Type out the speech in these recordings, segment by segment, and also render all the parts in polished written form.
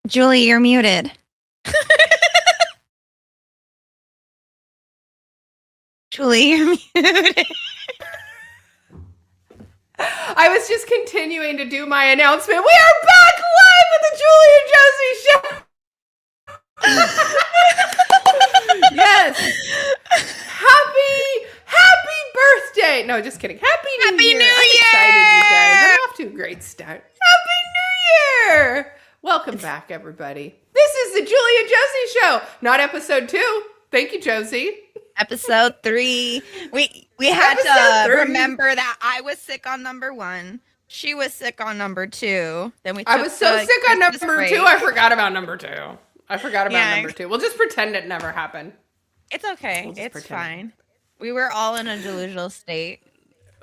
Julie, you're muted. Julie, you're muted. I was just continuing to do my announcement. We are back live with the Julie and Josie show. Yes. Happy birthday. No, just kidding. Happy New Year. I'm excited, you guys. I'm off to a great start. Happy New Year. Welcome back, everybody. This is the Julie and Josie show, not episode 2. Thank you, Josie. Episode 3. We had to remember that I was sick on number 1. She was sick on number 2. Then I was so sick on number 2. I forgot about number 2. Number 2. We'll just pretend it never happened. It's okay. It's fine. We were all in a delusional state.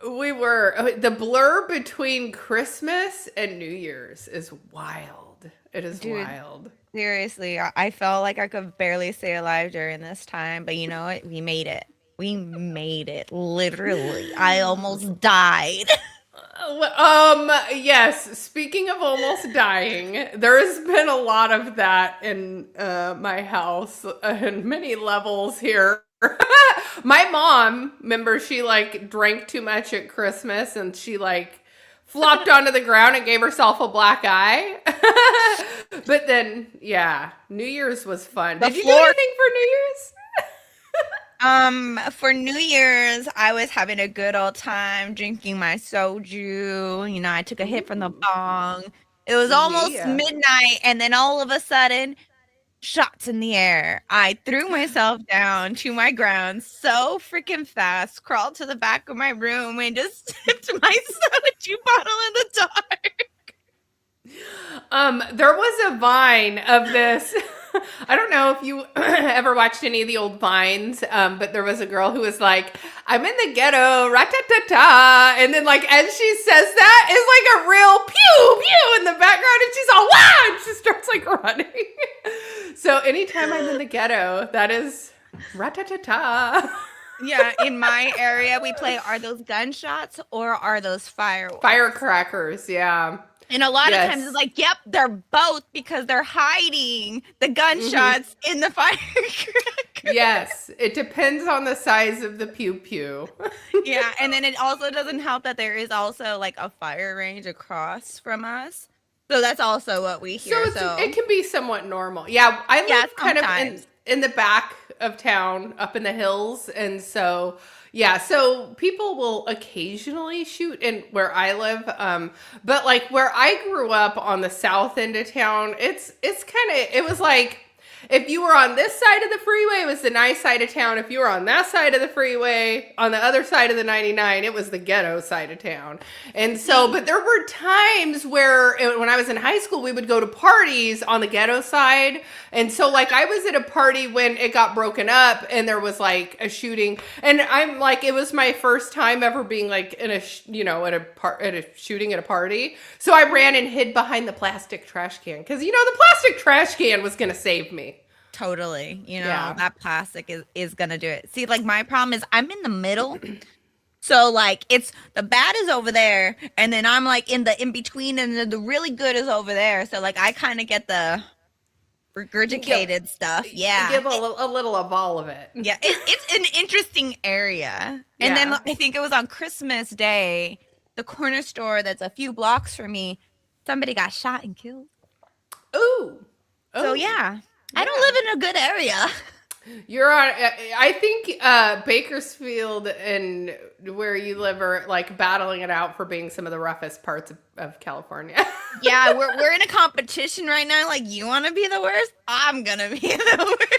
We were. The blur between Christmas and New Year's is wild. It is wild. Seriously, I felt like I could barely stay alive during this time, but you know what? We made it. We made it. Literally. I almost died. Yes. Speaking of almost dying, there has been a lot of that in my house on many levels here. My mom, remember, she drank too much at Christmas and she flopped onto the ground and gave herself a black eye. But then, yeah, New Year's was fun. Did you do anything for New Year's? For New Year's, I was having a good old time drinking my soju. You know, I took a hit from the bong. It was almost midnight, and then all of a sudden, shots in the air. I threw myself down to my ground so freaking fast, crawled to the back of my room, and just sipped my soju bottle in the dark. There was a Vine of this. I don't know if you ever watched any of the old Vines, but there was a girl who was like, I'm in the ghetto, rat-ta-ta-ta. And then as she says that, it's a real pew, pew in the background. And she's all, wow, and she starts running. So anytime I'm in the ghetto, that is rat-ta-ta-ta. Yeah, in my area, we play, are those gunshots or are those fireworks? Firecrackers, yeah. And a lot of times it's yep, they're both because they're hiding the gunshots in the firecracker. Yes, it depends on the size of the pew-pew. Yeah, and then it also doesn't help that there is also a fire range across from us. So that's also what we hear. So it can be somewhat normal. Yeah, I live kind of in the back of town, up in the hills, and so... Yeah, so people will occasionally shoot in where I live, but where I grew up on the south end of town, it was if you were on this side of the freeway, it was the nice side of town. If you were on that side of the freeway, on the other side of the 99, it was the ghetto side of town. And so, but there were times where when I was in high school, we would go to parties on the ghetto side. And so I was at a party when it got broken up and there was a shooting. And I'm it was my first time ever being in a, at a shooting at a party. So I ran and hid behind the plastic trash can because, the plastic trash can was going to save me. Totally. That plastic is going to do it. See, my problem is I'm in the middle. So it's the bad is over there. And then I'm in the in-between and the really good is over there. So I kind of get the regurgitated stuff. Yeah. You give a little of all of it. Yeah. It's an interesting area. And then I think it was on Christmas Day, the corner store that's a few blocks from me, somebody got shot and killed. Ooh. So yeah. I don't live in a good area. You're on, I think Bakersfield and where you live are battling it out for being some of the roughest parts of California. Yeah, we're in a competition right now. You want to be the worst? I'm going to be the worst.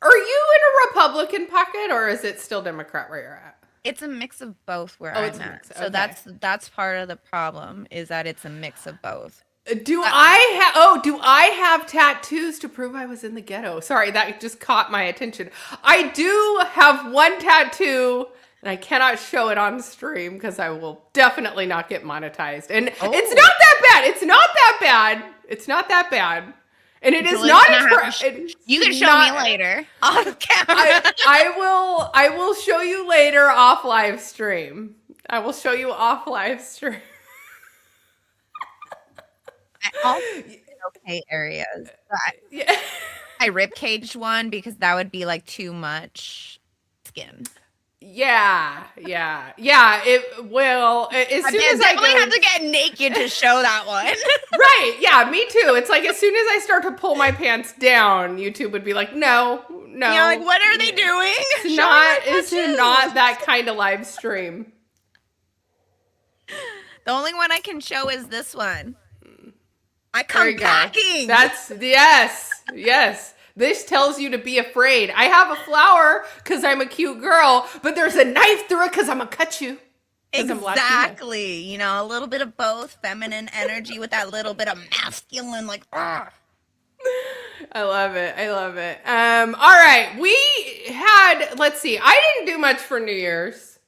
Are you in a Republican pocket or is it still Democrat where you're at? It's a mix of both where I'm at. So that's part of the problem is that it's a mix of both. Do I have tattoos to prove I was in the ghetto? Sorry, that just caught my attention. I do have one tattoo, and I cannot show it on stream because I will definitely not get monetized. And it's not that bad. It's not that bad. It's not that bad. And it is not you can show me later off camera. I will show you later off live stream. I will show you off live stream. okay areas. Yeah. I rib caged one because that would be like too much skin. Yeah. It will. As soon as I definitely have to get naked to show that one. Right. Yeah. Me too. It's like as soon as I start to pull my pants down, YouTube would be like, no. Yeah, like what are they doing? It's not that kind of live stream. The only one I can show is this one. I come packing. That's yes. This tells you to be afraid. I have a flower because I'm a cute girl, but there's a knife through it because I'm gonna cut you. Exactly. You know, a little bit of both feminine energy with that little bit of masculine, like. Argh. I love it. All right, we had. Let's see. I didn't do much for New Year's.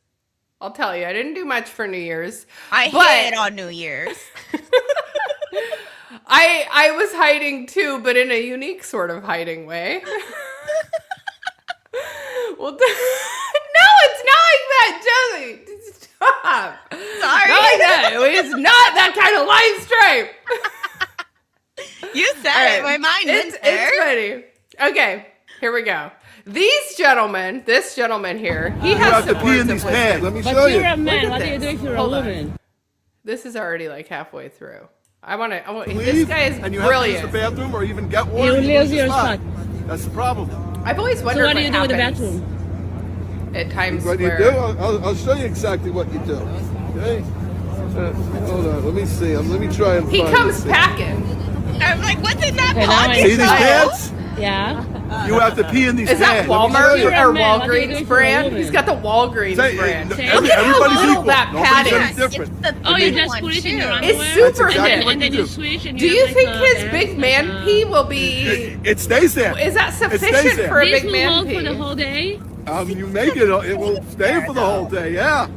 I'll tell you, I didn't do much for New Year's. I hid on New Year's. I was hiding too, but in a unique sort of hiding way. Well, no, it's not like that, Josie. Stop. Sorry. Not like that. It's not that kind of live stream. You said it. My mind went there. It's funny. Okay, here we go. This gentleman here, he has to pee in these pants. Let me show you. But you're a man. What are you doing if you're a woman? This is already like halfway through. I want. Leave, this guy is and you brilliant. have to use the bathroom or even get water. You lose your spot. That's the problem. I've always wondered So what do you do with the happens bathroom? at times What do you where do? I'll show you exactly what you do. Okay? Hold on. Let me see. Let me try and he find comes this. packing. I'm like, what's in that Okay, now I pocket? See these pants? Yeah. You have to pee in these Is that pants. Let me show Walmart you. or Man, what are you doing Walgreens for a brand? woman? He's got the Walgreens Say, brand. everybody's little equal. that Nobody's padding. any different. Oh, you just put it in your underwear? It's super exactly thin. what And then you you do. switch and Do you you have, think like, his a big vest, man like, pee will be? It stays there. Is that stays sufficient there. for a This big will man hold pee? for the whole day? You make it. It will stay for the whole day. Yeah.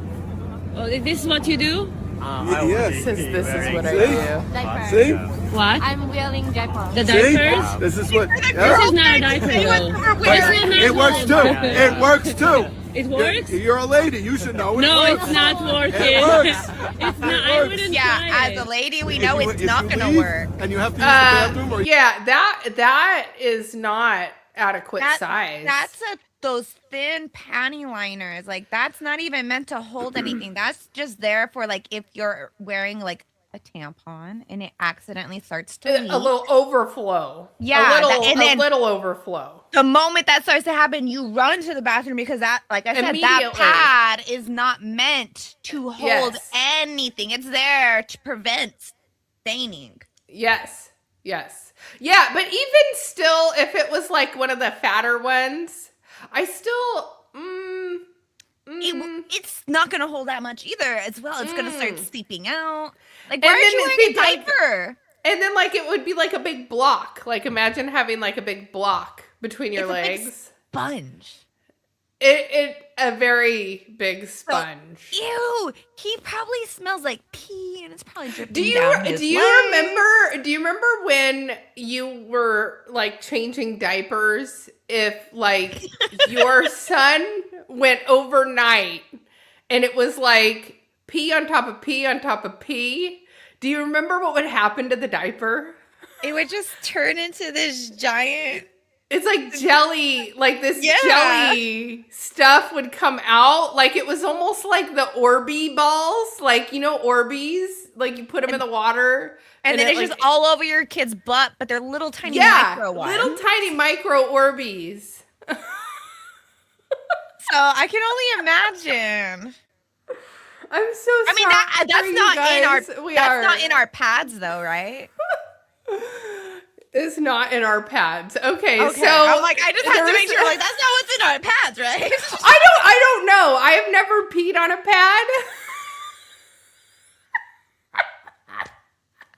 Oh, this is what you do? Yes. This is what I See? do. Diaper. See? What? I'm wearing diaper. The See? diapers? This is what. This Yeah. is not a diaper though. But This will not it works hold. too. It works too. It works? You're a lady. You should know it No, works. it's not working. It works. It's not. I wouldn't Yeah, try as it. a lady, we If know you- it's if not you going to leave work. And you have to use the bathroom or Yeah, that is not adequate size. That's those thin panty liners. Like that's not even meant to hold anything. That's just there for like if you're wearing like a tampon and it accidentally starts to leak. a little overflow. Yeah, a little overflow. The moment that starts to happen, you run to the bathroom because that, like I said, that Immediately. pad is not meant to hold Yes. anything. It's there to prevent staining. Yes. Yeah, but even still, if it was like one of the fatter ones, I still. It's not going to hold that much either as well. It's going to start seeping out. Like, And why are then you it'd wearing a be like- diaper? And then like it would be like a big block. Like imagine having like a big block between your It's a big legs. sponge. It a very big sponge. Ew, he probably smells like pee and it's probably dripping Do down his you leg. remember when you were like changing diapers if like your son went overnight and it was like pee on top of pee on top of pee? Do you remember what would happen to the diaper? It would just turn into this giant. It's like jelly, like this Yeah. jelly stuff would come out. Like it was almost like the Orby balls, like, you know, Orbeez, like you put them in the water. And then it, it's like, just all over your kid's butt, but they're little tiny micro ones. little tiny micro Orbeez. So I can only imagine. I'm so sorry. I mean, that's not in our That's not in our pads though, right? It's not in our pads. Okay, so I'm like, I just have to there's- make sure. Like, that's not what's in our pads, right? I don't know. I have never peed on a pad.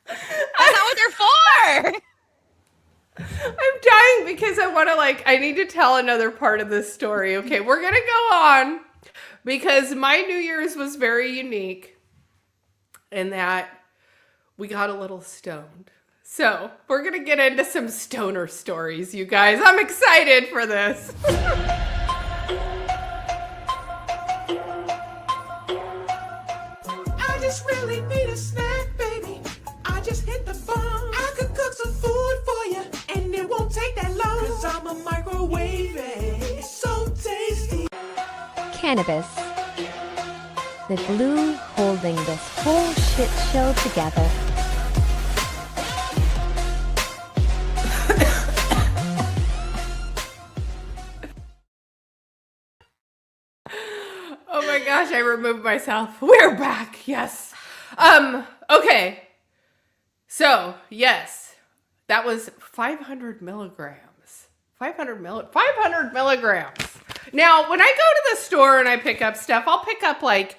That's not what they're for. I'm dying because I need to tell another part of this story. Okay, we're going to go on because my New Year's was very unique in that we got a little stoned. So we're going to get into some stoner stories, you guys. I'm excited for this. I just really need a snack, baby. I just hit the bone. I could cook some cannabis. The glue holding this whole shit show together. Oh my gosh, I removed myself. We're back. Yes. Okay. So, yes. That was 500 milligrams. 500 milligrams. Now, when I go to the store and I pick up stuff, I'll pick up I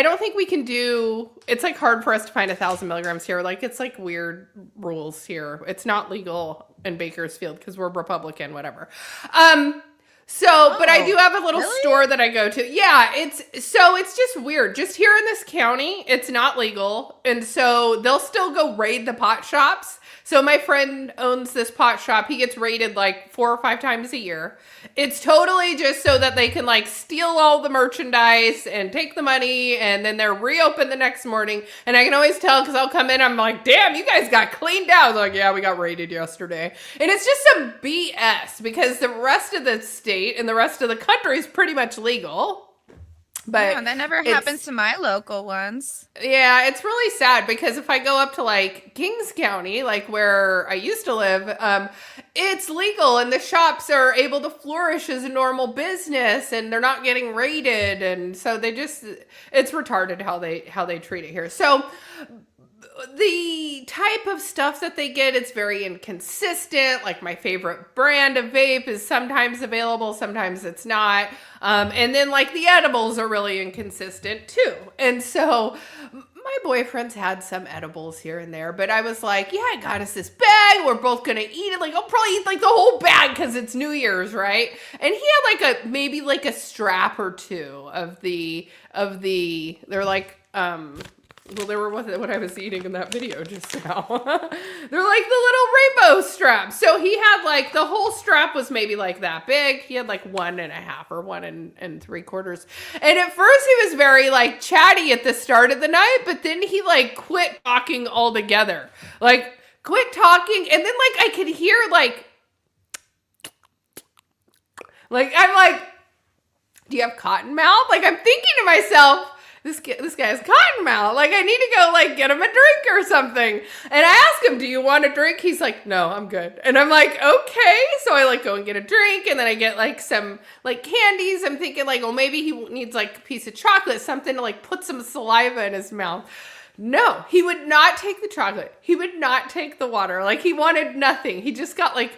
don't think we can do, it's like hard for us to find 1,000 milligrams here. Like, it's like weird rules here. It's not legal in Bakersfield because we're Republican, whatever. But I do have a little store that I go to. Yeah, it's just weird. Just here in this county, it's not legal. And so they'll still go raid the pot shops. So my friend owns this pot shop. He gets raided like 4 or 5 times a year. It's totally just so that they can like steal all the merchandise and take the money, and then they're reopened the next morning. And I can always tell because I'll come in, I'm like, damn, you guys got cleaned out. They're like, yeah, we got raided yesterday. And it's just some BS because the rest of the state and the rest of the country is pretty much legal. But yeah, that never happens to my local ones. Yeah, it's really sad because if I go up to like Kings County, like where I used to live, it's legal and the shops are able to flourish as a normal business and they're not getting raided. And so it's retarded how they treat it here. So the type of stuff that they get, it's very inconsistent. Like my favorite brand of vape is sometimes available, sometimes it's not. And then like the edibles are really inconsistent too. And so my boyfriend's had some edibles here and there, but I was like, yeah, I got us this bag. We're both going to eat it. Like I'll probably eat like the whole bag because it's New Year's, right? And he had maybe a strap or two of the, they're like, well, they were what I was eating in that video just now. They're like the little rainbow straps. So he had the whole strap was maybe like that big. He had 1.5 or 1 3/4. And at first he was very chatty at the start of the night, but then he quit talking altogether. Quit talking. And then I could hear I'm like, do you have cotton mouth? I'm thinking to myself, this guy has cotton mouth. I need to go get him a drink or something. And I ask him, do you want a drink? He's like, no, I'm good. And I'm like, okay. So I go and get a drink, and then I get some candies. I'm thinking well, maybe he needs a piece of chocolate, something to put some saliva in his mouth. No, he would not take the chocolate. He would not take the water. He wanted nothing. He just got the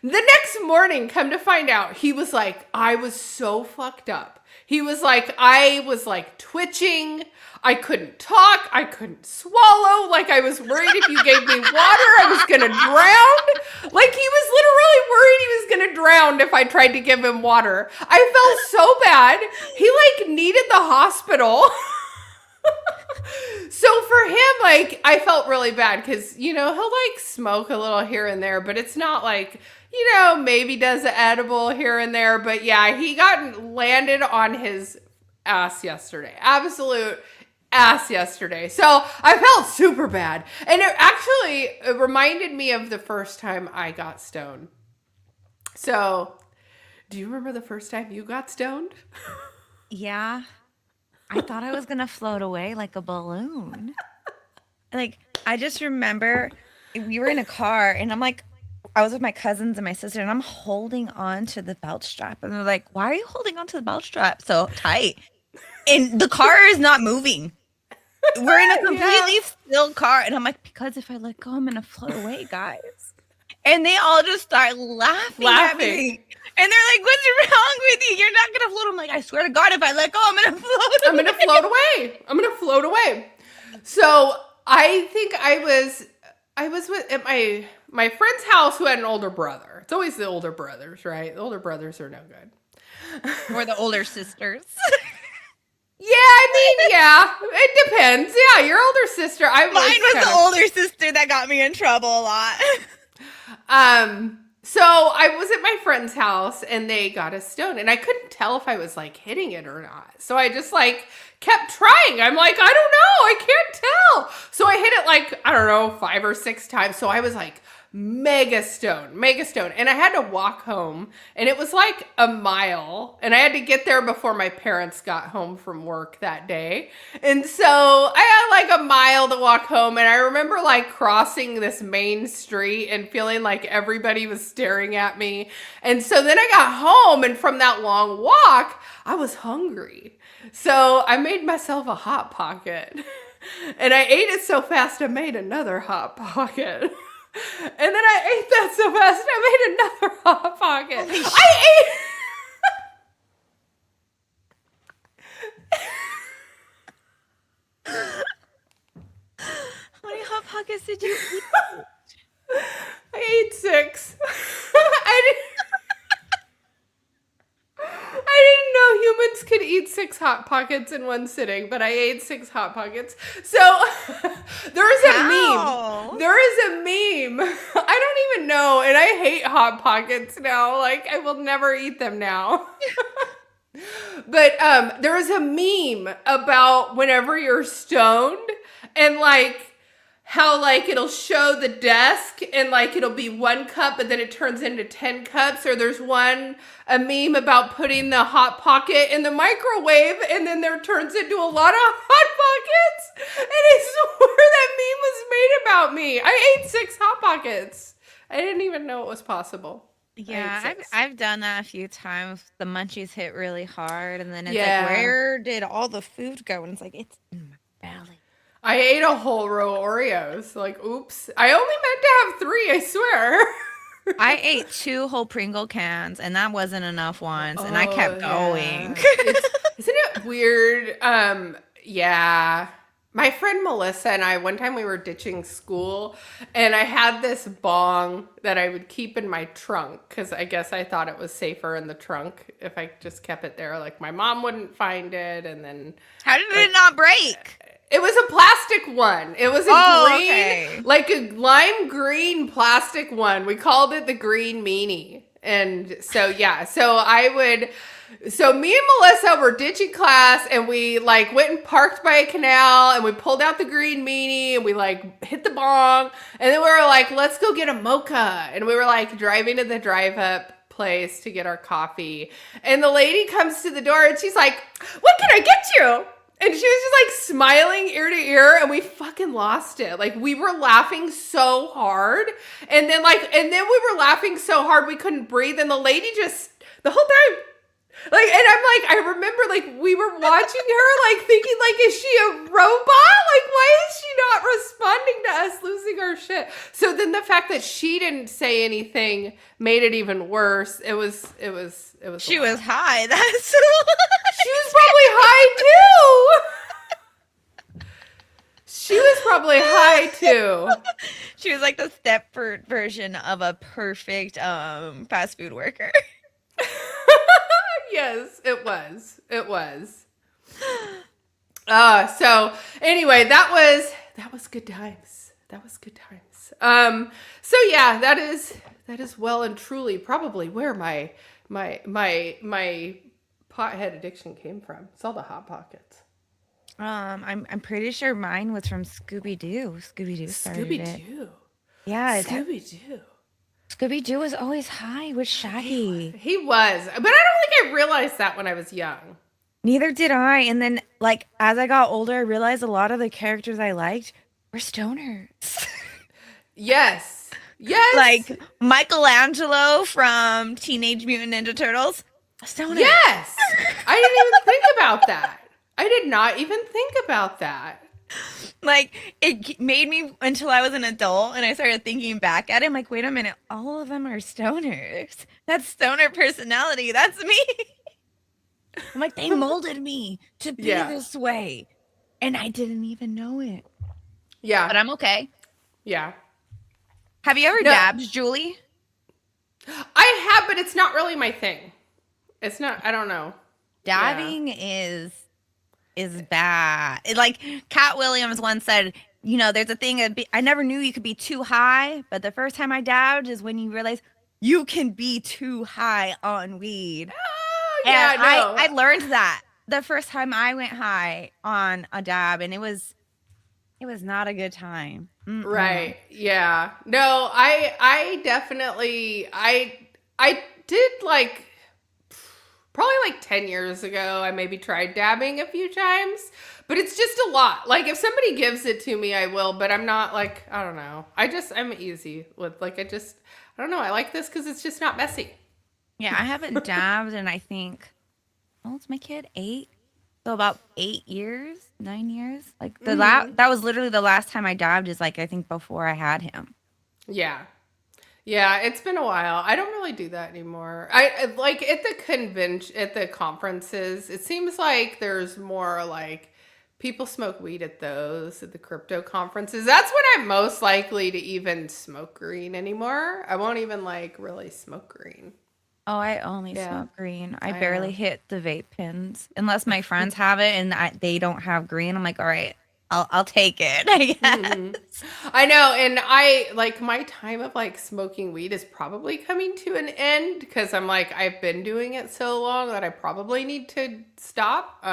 next morning, come to find out, he was I was so fucked up. He was I was twitching. I couldn't talk. I couldn't swallow. I was worried if you gave me water, I was going to drown. He was literally worried he was going to drown if I tried to give him water. I felt so bad. He needed the hospital. So for him, I felt really bad because, he'll smoke a little here and there, but it's not maybe does an edible here and there. But yeah, he landed on his ass yesterday. Absolute ass yesterday. So I felt super bad. And it reminded me of the first time I got stoned. So do you remember the first time you got stoned? Yeah. I thought I was going to float away like a balloon. I just remember we were in a car and I was with my cousins and my sister, and I'm holding on to the belt strap. And they're like, why are you holding on to the belt strap so tight? And the car is not moving. We're in a completely still car. And I'm like, because if I let go, I'm going to float away, guys. And they all just start laughing at me. And they're like, what's wrong with you? You're not going to float. I'm like, I swear to God, if I let go, I'm going to float away. I'm going to float away. I'm going to float away. So I think I was with my friend's house who had an older brother. It's always the older brothers, right? The older brothers are no good. Or the older sisters. Yeah, it depends. Yeah, your older sister. Mine was the older sister that got me in trouble a lot. So I was at my friend's house and they got us stoned and I couldn't tell if I was hitting it or not. So I just kept trying. I'm I don't know. I can't tell. So I hit it I don't know, 5 or 6 times. So I was mega stoned. And I had to walk home, and it was like a mile, and I had to get there before my parents got home from work that day. And so I had like a mile to walk home, and I remember like crossing this main street and feeling like everybody was staring at me. And so then I got home, and from that long walk, I was hungry. So I made myself a Hot Pocket. And I ate it so fast I made another Hot Pocket. And then I ate that so fast I made another Hot Pocket. I ate... How many Hot Pockets did you eat? I ate 6. I didn't know humans could eat 6 Hot Pockets in one sitting, but I ate 6 Hot Pockets. So there is a meme. There is a meme. I don't even know, and I hate Hot Pockets now. Like, I will never eat them now. But there is a meme about whenever you're stoned and like how like it'll show the desk and like it'll be 1 cup but then it turns into 10 cups, or there's a meme about putting the Hot Pocket in the microwave and then there turns into a lot of Hot Pockets. And I swear that meme was made about me. I ate 6 Hot Pockets. I didn't even know it was possible. Yeah, I've done that a few times. The munchies hit really hard, and then it's like, where did all the food go? And it's like, it's in my belly. I ate a whole row of Oreos. Like, oops. I only meant to have 3, I swear. I ate 2 whole Pringle cans, and that wasn't enough once, and I kept going. Isn't it weird? Yeah. My friend Melissa and I, one time we were ditching school, and I had this bong that I would keep in my trunk, because I guess I thought it was safer in the trunk if I just kept it there. Like, my mom wouldn't find it, and then... How did it not break? It was a plastic one. It was a green, like a lime green plastic one. We called it the green meanie. And so, yeah, so me and Melissa were ditching class, and we like went and parked by a canal, and we pulled out the green meanie, and we like hit the bong, and then we were like, let's go get a mocha. And we were like driving to the drive up place to get our coffee. And the lady comes to the door, and she's like, what can I get you? And she was just like smiling ear to ear, and we fucking lost it. Like, we were laughing so hard. And then we were laughing so hard we couldn't breathe. And the lady just, the whole time, like, and I'm like, I remember like we were watching her, like thinking like, is she a robot? Like, why is she not responding to us losing our shit? So then the fact that she didn't say anything made it even worse. It was. She was high. That's. She was probably high too. She was probably high too. She was like the Stepford version of a perfect fast food worker. Yes, it was. It was. So anyway, that was good times. That was good times. So yeah, that is well and truly probably where my pothead addiction came from. It's all the Hot Pockets. I'm pretty sure mine was from Scooby-Doo. Scooby-Doo started it. Scooby-Doo. Yeah, Scooby-Doo. Scooby-Doo was always high with Shaggy. He was, but I don't think I realized that when I was young. Neither did I. And then, like, as I got older, I realized a lot of the characters I liked were stoners. Yes. Yes. Like Michelangelo from Teenage Mutant Ninja Turtles. A stoner. Yes. I didn't even think about that. I did not even think about that. Like, it made me until I was an adult and I started thinking back at it. I'm like, wait a minute, all of them are stoners. That's stoner personality. That's me. I'm like, they molded me to be this way. And I didn't even know it. Yeah. But I'm okay. Yeah. Have you ever dabbed, Julie? I have, but it's not really my thing. It's not, I don't know. Dabbing is bad. Like Cat Williams once said, you know, there's a thing, I never knew you could be too high, but the first time I dabbed is when you realize you can be too high on weed. Oh, yeah, and I learned that the first time I went high on a dab, and it was It was not a good time. Right. Yeah. No, I definitely I did like probably like 10 years ago. I maybe tried dabbing a few times, but it's just a lot. Like if somebody gives it to me, I will, but I'm not like, I don't know. I'm easy with like I don't know. I like this cuz it's just not messy. Yeah, I haven't dabbed and I think it's my kid 8. So about 8 years, 9 years. Like that was literally the last time I dabbed is like I think before I had him. Yeah. Yeah, it's been a while. I don't really do that anymore. I like at the at the conferences, it seems like there's more like people smoke weed at those, at the crypto conferences. That's when I'm most likely to even smoke green anymore. I won't even like really smoke green. Oh, I only smoke green. I barely hit the vape pens unless my friends have it and they don't have green. I'm like, all right, I'll take it. I guess. I know, and I like my time of like smoking weed is probably coming to an end because I'm like I've been doing it so long that I probably need to stop.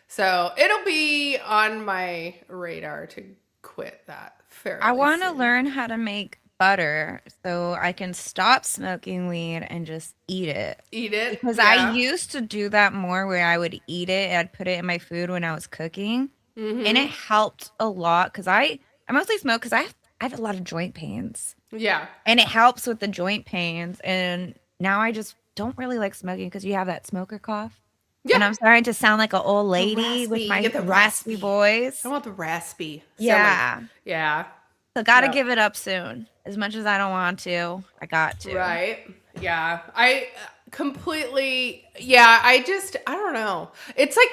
So it'll be on my radar to quit that fairly I want to soon. learn how to make butter so I can stop smoking weed and just eat it. Eat it Because I used to do that more where I would eat it and I'd put it in my food when I was cooking. And it helped a lot because I mostly smoke because I have a lot of joint pains. Yeah. And it helps with the joint pains. And now I just don't really like smoking because you have that smoker cough. Yeah. And I'm starting to sound like an old lady with my raspy voice. I want the raspy. Yeah. Yeah. So gotta give it up soon. As much as I don't want to, I got to. Right. Yeah. I completely, yeah, I don't know. It's like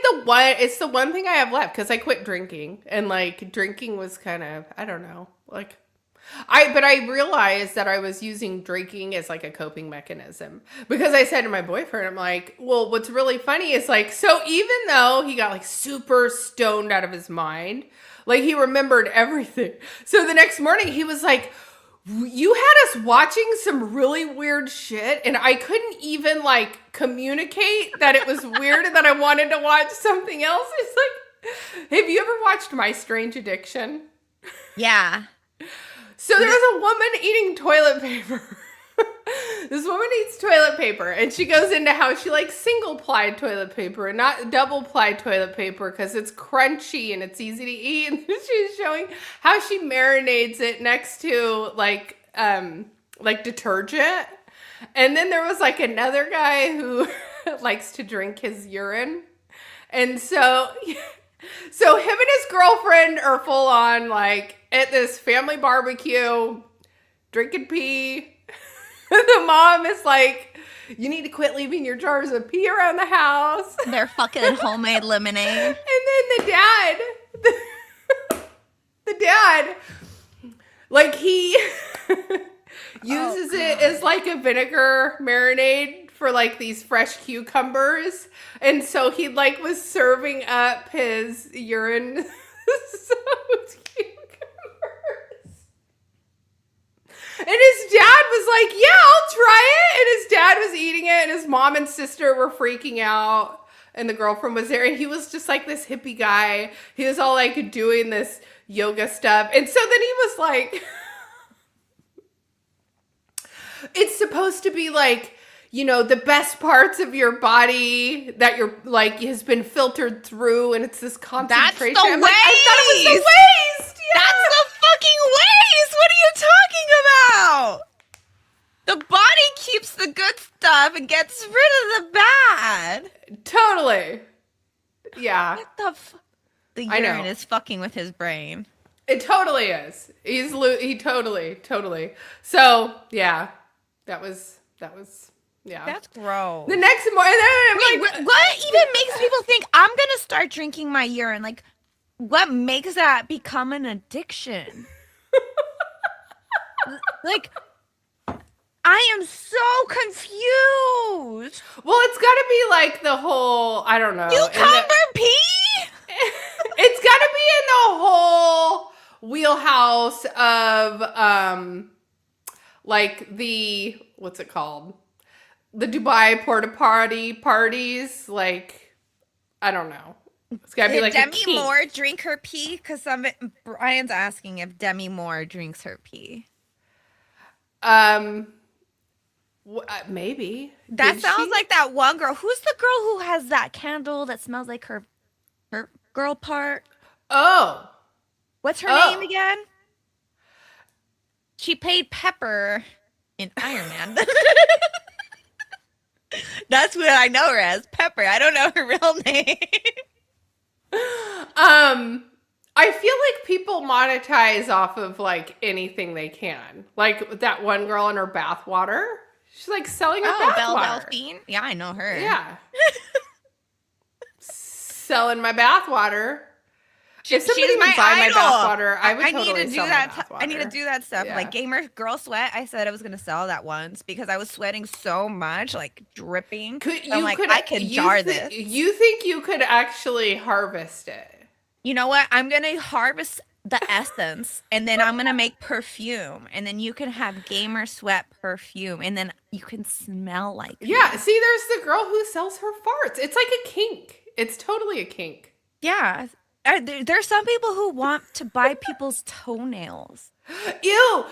it's the one thing I have left because I quit drinking and like drinking was kind of, I don't know, like but I realized that I was using drinking as like a coping mechanism because I said to my boyfriend, I'm like, well, what's really funny is like, so even though he got like super stoned out of his mind, like he remembered everything. So the next morning he was like, you had us watching some really weird shit and I couldn't even like communicate that it was weird and that I wanted to watch something else. It's like, have you ever watched My Strange Addiction? Yeah. So there's a woman eating toilet paper. This woman eats toilet paper and she goes into how she likes single ply toilet paper and not double ply toilet paper because it's crunchy and it's easy to eat. And she's showing how she marinades it next to like detergent. And then there was like another guy who likes to drink his urine. And so him and his girlfriend are full on like at this family barbecue drinking pee. The mom is like, you need to quit leaving your jars of pee around the house. They're fucking homemade lemonade. And then the dad, like he uses it as like a vinegar marinade for like these fresh cucumbers. And so he like was serving up his urine. So it's cucumbers. And his dad was like, yeah, I'll try it. And his dad was eating it. And his mom and sister were freaking out. And the girlfriend was there. And he was just like this hippie guy. He was all like doing this yoga stuff. And so then he was like, it's supposed to be like, you know, the best parts of your body that you're like has been filtered through. And it's this concentration. That's the waste. Like, I thought it was the waste. Yeah. That's the fucking waste. What are you talking about? The body keeps the good stuff and gets rid of the bad. Totally. Yeah. What the urine is fucking with his brain. It totally is. He totally. So, yeah. That was yeah. That's gross. The next morning, I'm like, what even makes people think I'm going to start drinking my urine? Like, what makes that become an addiction? Like, I am so confused. Well, it's got to be like the whole, I don't know. Cucumber pee? It's got to be in the whole wheelhouse of, like the, what's it called? The Dubai porta parties. Like, I don't know. It's gotta be Did like Demi a kink. Moore drink her pee? Because Brian's asking if Demi Moore drinks her pee. Maybe. That Did sounds she? like that one girl. Who's the girl who has that candle that smells like her girl part? Oh. What's her name again? She played Pepper in Iron Man. That's what I know her as, Pepper. I don't know her real name. I feel like people monetize off of like anything they can. Like that one girl in her bathwater. She's like selling her bathwater. Delphine? Yeah, I know her. Yeah. Selling my bathwater. If somebody would buy my bathwater, I would totally sell my bathwater. I need to do that stuff. Yeah. Like Gamer Girl Sweat, I said I was going to sell that once because I was sweating so much, like dripping. I could jar this. You think you could actually harvest it? You know what? I'm going to harvest the essence and then I'm going to make perfume. And then you can have Gamer Sweat perfume and then you can smell like Yeah, see, there's the girl who sells her farts. It's like a kink. It's totally a kink. Yeah. There's some people who want to buy people's toenails. Ew.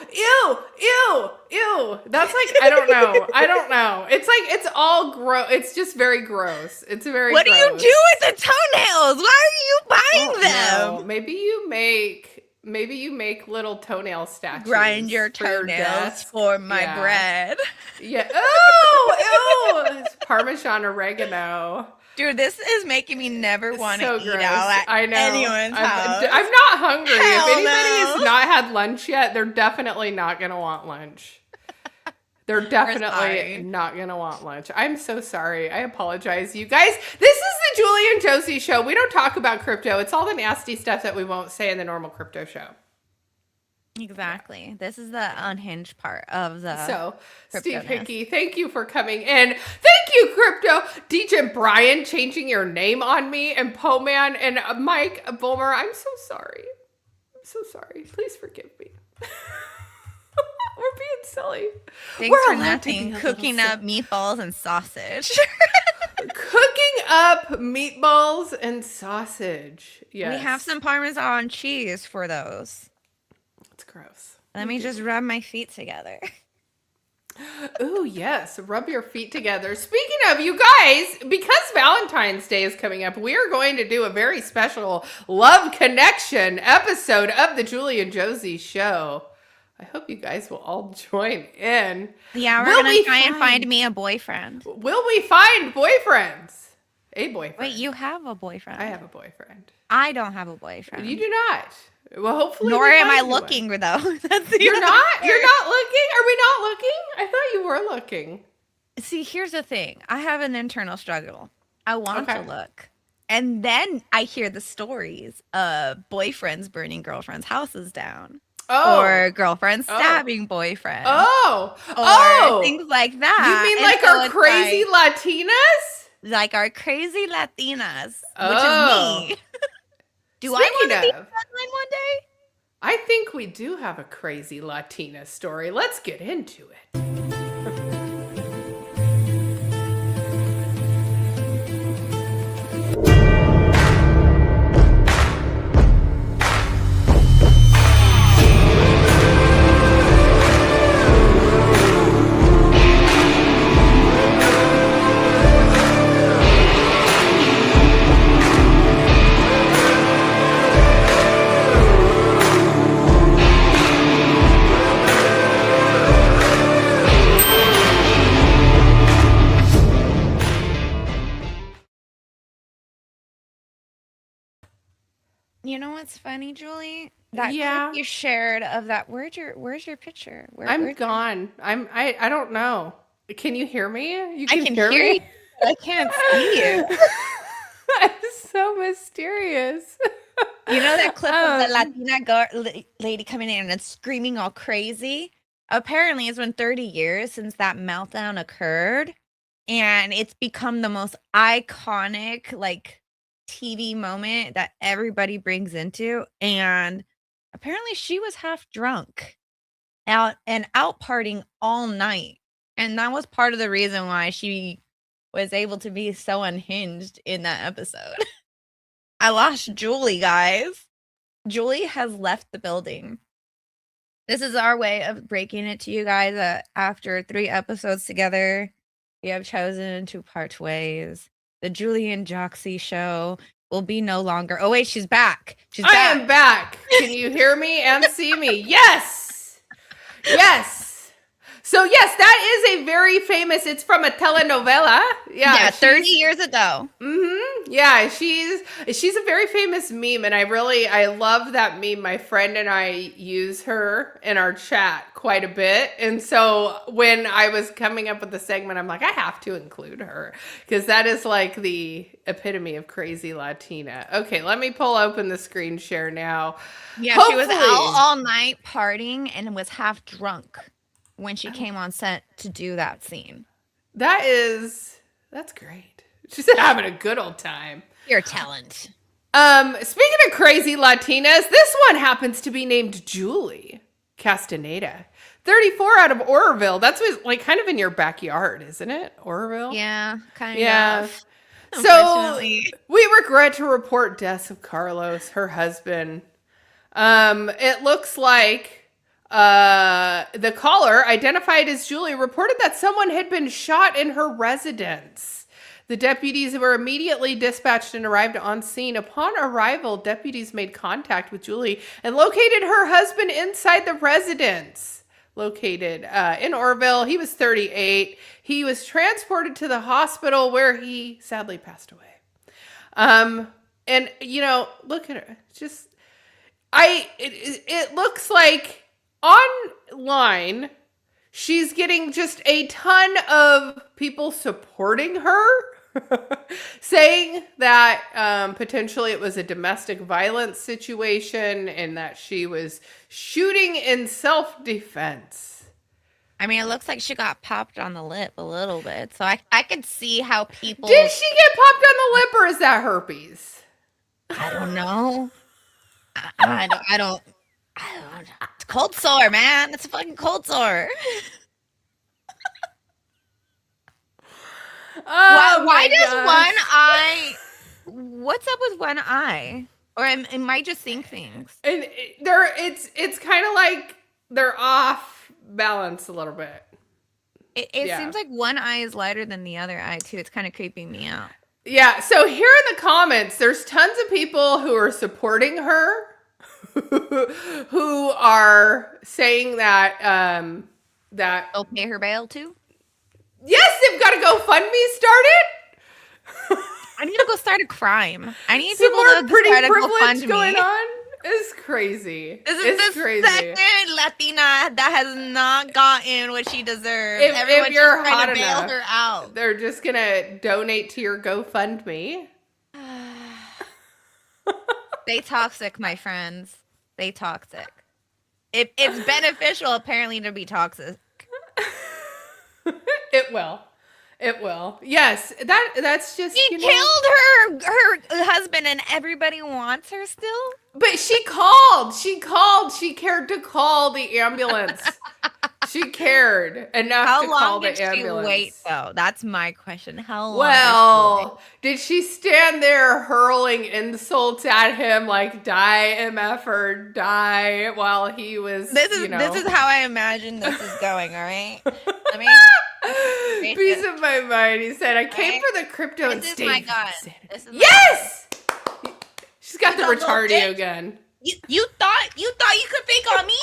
That's like, I don't know. It's like, it's all gross. It's just very gross. It's very What gross. do you do with the toenails? Why are you buying them? No. Maybe you make little toenail statues. Grind your toenails for my bread. Yeah. Oh, ew. It's Parmesan oregano. Dude, this is making me never want to eat gross. out at I know. anyone's house. I'm not hungry. Hell if anybody no. has not had lunch yet, they're definitely not going to want lunch. They're definitely not going to want lunch. I'm so sorry. I apologize, you guys. This is the Julie and Josie show. We don't talk about crypto. It's all the nasty stuff that we won't say in the normal crypto show. Exactly. This is the unhinged part of the Steve Hickey, thank you for coming in. Thank you, Crypto. DJ Brian changing your name on me, and Poe Man and Mike Bulmer. I'm so sorry. I'm so sorry. Please forgive me. We're being silly. Thanks for nothing. Cooking up meatballs and sausage. Cooking up meatballs and sausage. Yes. We have some Parmesan cheese for those. It's gross. Let me just rub my feet together. Ooh, yes. Rub your feet together. Speaking of, you guys, because Valentine's Day is coming up, we are going to do a very special Love Connection episode of the Julie and Josie show. I hope you guys will all join in. Yeah, we're going to try and find me a boyfriend. Will we find boyfriends? A boyfriend. Wait, you have a boyfriend. I have a boyfriend. I don't have a boyfriend. You do not. Well, hopefully. Nor am I looking, though. You're not? You're not looking? Are we not looking? I thought you were looking. See, here's the thing. I have an internal struggle. I want to look. And then I hear the stories of boyfriends burning girlfriends' houses down. Oh. Or girlfriends stabbing boyfriends. Or things like that. You mean like our crazy Latinas? Like our crazy Latinas, which is me. Do I want to be frontline one day? I think we do have a crazy Latina story. Let's get into it. You know what's funny, Julie? That clip you shared of that. Where's your picture? I'm gone. I don't know. Can you hear me? I can hear you. I can't see you. It's so mysterious. You know that clip of the Latina lady coming in and screaming all crazy? Apparently, it's been 30 years since that meltdown occurred, and it's become the most iconic, like, TV moment that everybody brings into. And apparently she was half drunk out partying all night, and that was part of the reason why she was able to be so unhinged in that episode. I lost Julie, guys. Julie has left the building. This is our way of breaking it to you guys that after 3 episodes together, we have chosen to part ways. The Julie and Joxie show will be no longer. Oh, wait, she's back. I am back. Can you hear me and see me? Yes. Yes. So yes, that is a very famous, it's from a telenovela. Yeah, 30 years ago. Mm-hmm. Yeah, she's a very famous meme, and I love that meme. My friend and I use her in our chat quite a bit. And so when I was coming up with the segment, I'm like, I have to include her because that is like the epitome of crazy Latina. Okay, let me pull open the screen share now. Yeah, hopefully. She was out all night partying and was half drunk when she came on set to do that scene. That's great. She's having a good old time. Your talent. Speaking of crazy Latinas, this one happens to be named Julie Castaneda. 34 out of Oroville. That's like kind of in your backyard, isn't it? Oroville? Yeah, kind of. So we regret to report deaths of Carlos, her husband. It looks like the caller, identified as Julie, reported that someone had been shot in her residence. The deputies were immediately dispatched and arrived on scene. Upon arrival, deputies made contact with Julie and located her husband inside the residence. Located in Orville. He was 38. He was transported to the hospital where he sadly passed away. And you know, look at her. Just it looks like online she's getting just a ton of people supporting her. Saying that potentially it was a domestic violence situation and that she was shooting in self-defense. I mean, it looks like she got popped on the lip a little bit. So I could see how people... Did she get popped on the lip or is that herpes? I don't know. I don't. It's cold sore, man. It's a fucking cold sore. Why does one eye? What's up with one eye? Or it might just think things. And it's kind of like they're off balance a little bit. It seems like one eye is lighter than the other eye too. It's kind of creeping me out. Yeah. So here in the comments, there's tons of people who are supporting her, who are saying that they'll pay her bail too. Yes, they've got to GoFundMe started. I need to go start a crime. I need people to start a GoFundMe. Going on is crazy. This is the second Latina that has not gotten what she deserves. Everyone's just trying to bail her out. They're just gonna donate to your GoFundMe. They toxic, my friends. They toxic. It's beneficial apparently to be toxic. It will. It will. Yes, that's just... She killed her husband and everybody wants her still? But she called. She cared to call the ambulance. She cared enough to call the ambulance. How long did she wait, though? That's my question. How long did she stand there hurling insults at him like, die, MF, or die, while he was, This is how I imagine this is going, all right? Let me... Piece of my mind. He said, I came for the crypto and stayed. My God. Yes! She's got the retardio gun. You thought you could fake on me?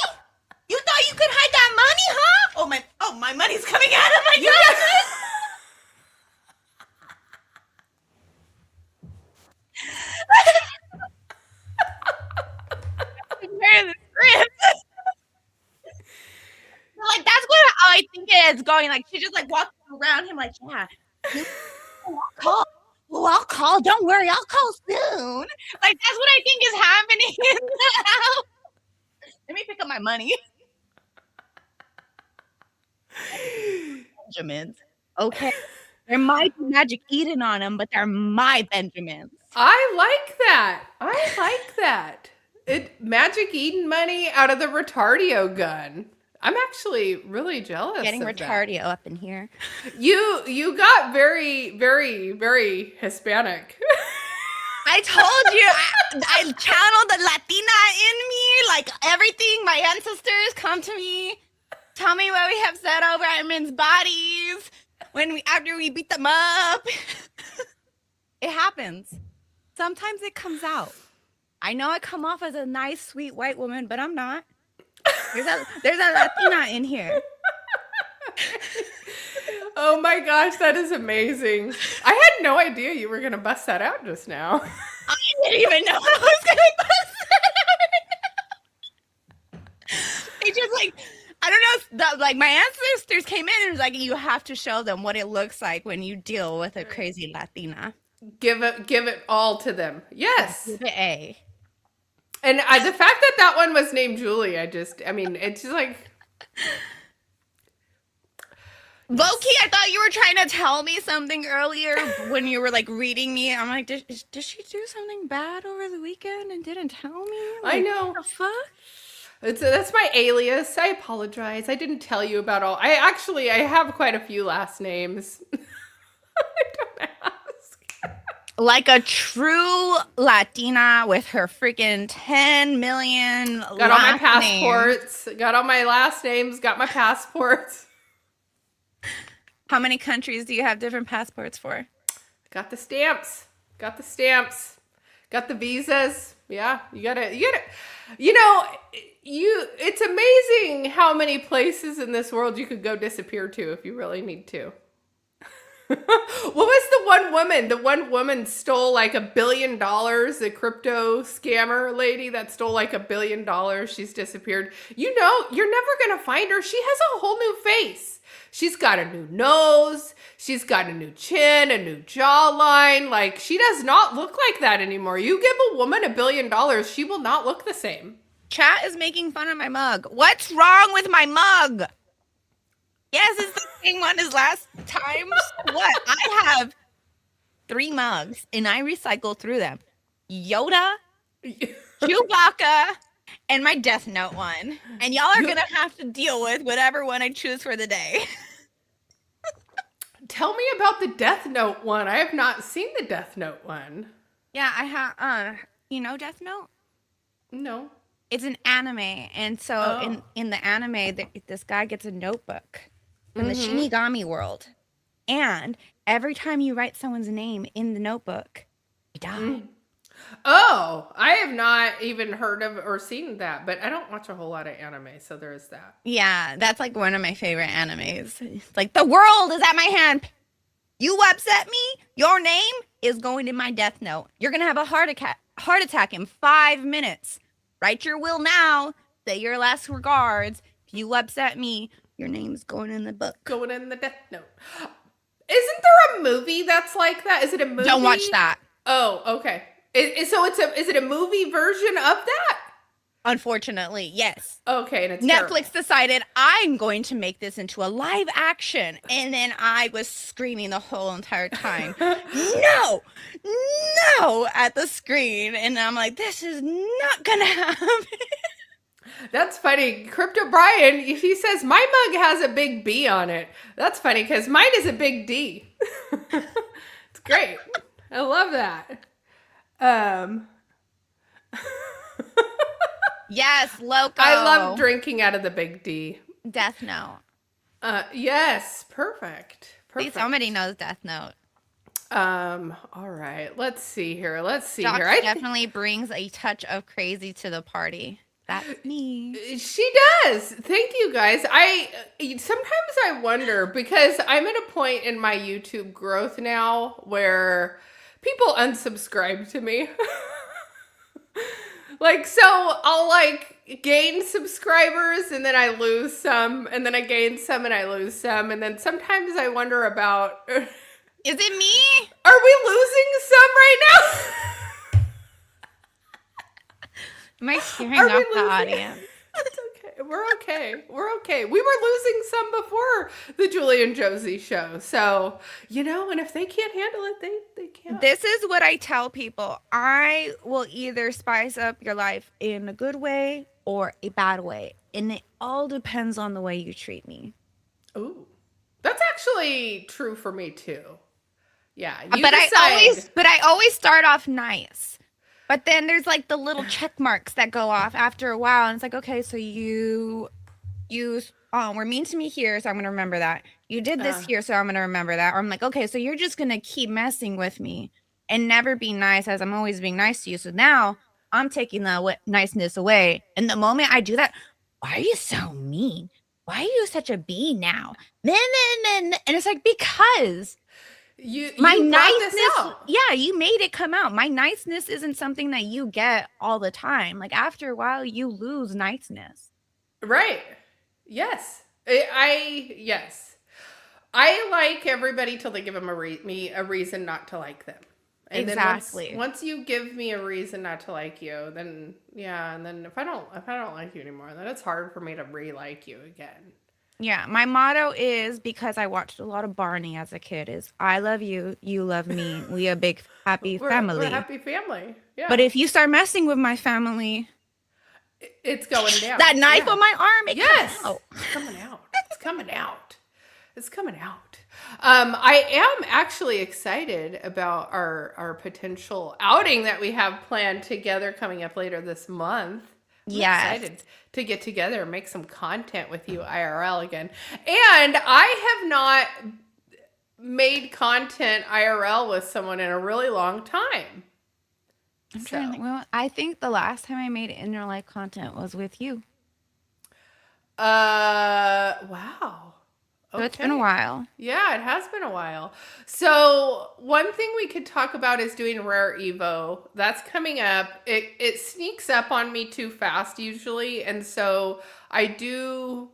You thought you could hide that money, huh? Oh my money's coming out of my gun. Prepare the script. Like that's what I think it is going. Like she just like walking around him, like I'll call. Don't worry, I'll call soon. Like that's what I think is happening in the house. Let me pick up my money. Benjamins, okay. There might be magic eating on them, but they're my Benjamins. I like that. Magic eating money out of the retardio gun. I'm actually really jealous. Getting retardio up in here. You got very, very, very Hispanic. I I told you, I channeled the Latina in me. Like everything, my ancestors come to me, tell me what we have said over our men's bodies after we beat them up. It happens. Sometimes it comes out. I know I come off as a nice, sweet white woman, but I'm not. There's a Latina in here. Oh my gosh, that is amazing. I had no idea you were going to bust that out just now. I didn't even know I was going to bust that out. It's just like, I don't know, like my ancestors came in and was like, you have to show them what it looks like when you deal with a crazy Latina. Give it all to them. Yes. Give it A. And the fact that one was named Julie, I mean, it's just like... Loki, I thought you were trying to tell me something earlier when you were like reading me. I'm like, did she do something bad over the weekend and didn't tell me? Like, I know. What the fuck? That's my alias. I apologize. I didn't tell you about all. I have quite a few last names. Don't ask. Like a true Latina with her freaking 10 million. Got all my passports. Got all my last names. Got my passports. How many countries do you have different passports for? Got the stamps. Got the visas. Yeah, you gotta, it's amazing how many places in this world you could go disappear to if you really need to. What was the one woman? The one woman stole like $1 billion, the crypto scammer lady that stole like $1 billion. She's disappeared. You're never gonna find her. She has a whole new face. She's got a new nose. She's got a new chin, a new jawline. Like, she does not look like that anymore. You give a woman $1 billion, she will not look the same. Chat is making fun of my mug. What's wrong with my mug? Yes, it's the same one as last time. What? I have 3 mugs, and I recycle through them. Yoda, Chewbacca, and my Death Note one. And y'all are going to have to deal with whatever one I choose for the day. Tell me about the Death Note one. I have not seen the Death Note one. Yeah, I have, you know Death Note? No. It's an anime. And so in the anime, this guy gets a notebook from the Shinigami world. And every time you write someone's name in the notebook, they die. Oh, I have not even heard of or seen that, but I don't watch a whole lot of anime, so there is that. Yeah, that's like one of my favorite animes. It's like, the world is at my hand. You upset me, your name is going in my death note. You're going to have a heart attack in 5 minutes. Write your will now. Say your last regards. If you upset me, your name's going in the book. Going in the death note. Isn't there a movie that's like that? Is it a movie? Don't watch that. Oh, okay. Is it a movie version of that? Unfortunately, yes. Okay, and it's Netflix decided I'm going to make this into a live action, and then I was screaming the whole entire time, no, at the screen, and I'm like, this is not gonna happen. That's funny. Crypto Brian, he says my mug has a big B on it. That's funny because mine is a big D. It's great. I love that. Yes, Loco. I love drinking out of the big D. Death Note. Yes, perfect. At least somebody knows Death Note. All right. Let's see here. Joxie definitely brings a touch of crazy to the party. That's me. She does. Thank you, guys. Sometimes I wonder, because I'm at a point in my YouTube growth now where people unsubscribe to me. Like, so I'll like gain subscribers and then I lose some, and then I gain some and I lose some, and then sometimes I wonder about, is it me? Are we losing some right now? Am I scaring off the audience? It's okay. We're okay. We were losing some before the Julie and Josie show. So, and if they can't handle it, they can't. This is what I tell people. I will either spice up your life in a good way or a bad way. And it all depends on the way you treat me. Ooh. That's actually true for me too. Yeah, but I always start off nice. But then there's like the little check marks that go off after a while, and it's like, okay, so you were mean to me here, so I'm gonna remember that. You did this here, so I'm gonna remember that. Or I'm like, okay, so you're just gonna keep messing with me and never be nice as I'm always being nice to you. So now I'm taking the niceness away. And the moment I do that, why are you so mean? Why are you such a bee now? And it's like, because my niceness, yeah, you made it come out. My niceness isn't something that you get all the time. Like after a while, you lose niceness. Right. Yes. Yes. I like everybody till they give them me a reason not to like them. And exactly. Then once you give me a reason not to like you, then yeah, and then if I don't like you anymore, then it's hard for me to re-like you again. Yeah, my motto is, because I watched a lot of Barney as a kid, is I love you, you love me, we a big happy family. We're a happy family. Yeah. But if you start messing with my family, it's going down. That knife on my arm, it's coming out. It's coming out. It's coming out. I am actually excited about our potential outing that we have planned together coming up later this month. I'm excited to get together and make some content with you IRL again. And I have not made content IRL with someone in a really long time. I'm trying to think. Well, I think the last time I made inner life content was with you. Wow. So it's been a while. Yeah, it has been a while. So one thing we could talk about is doing Rare Evo. That's coming up. It sneaks up on me too fast usually. And so I do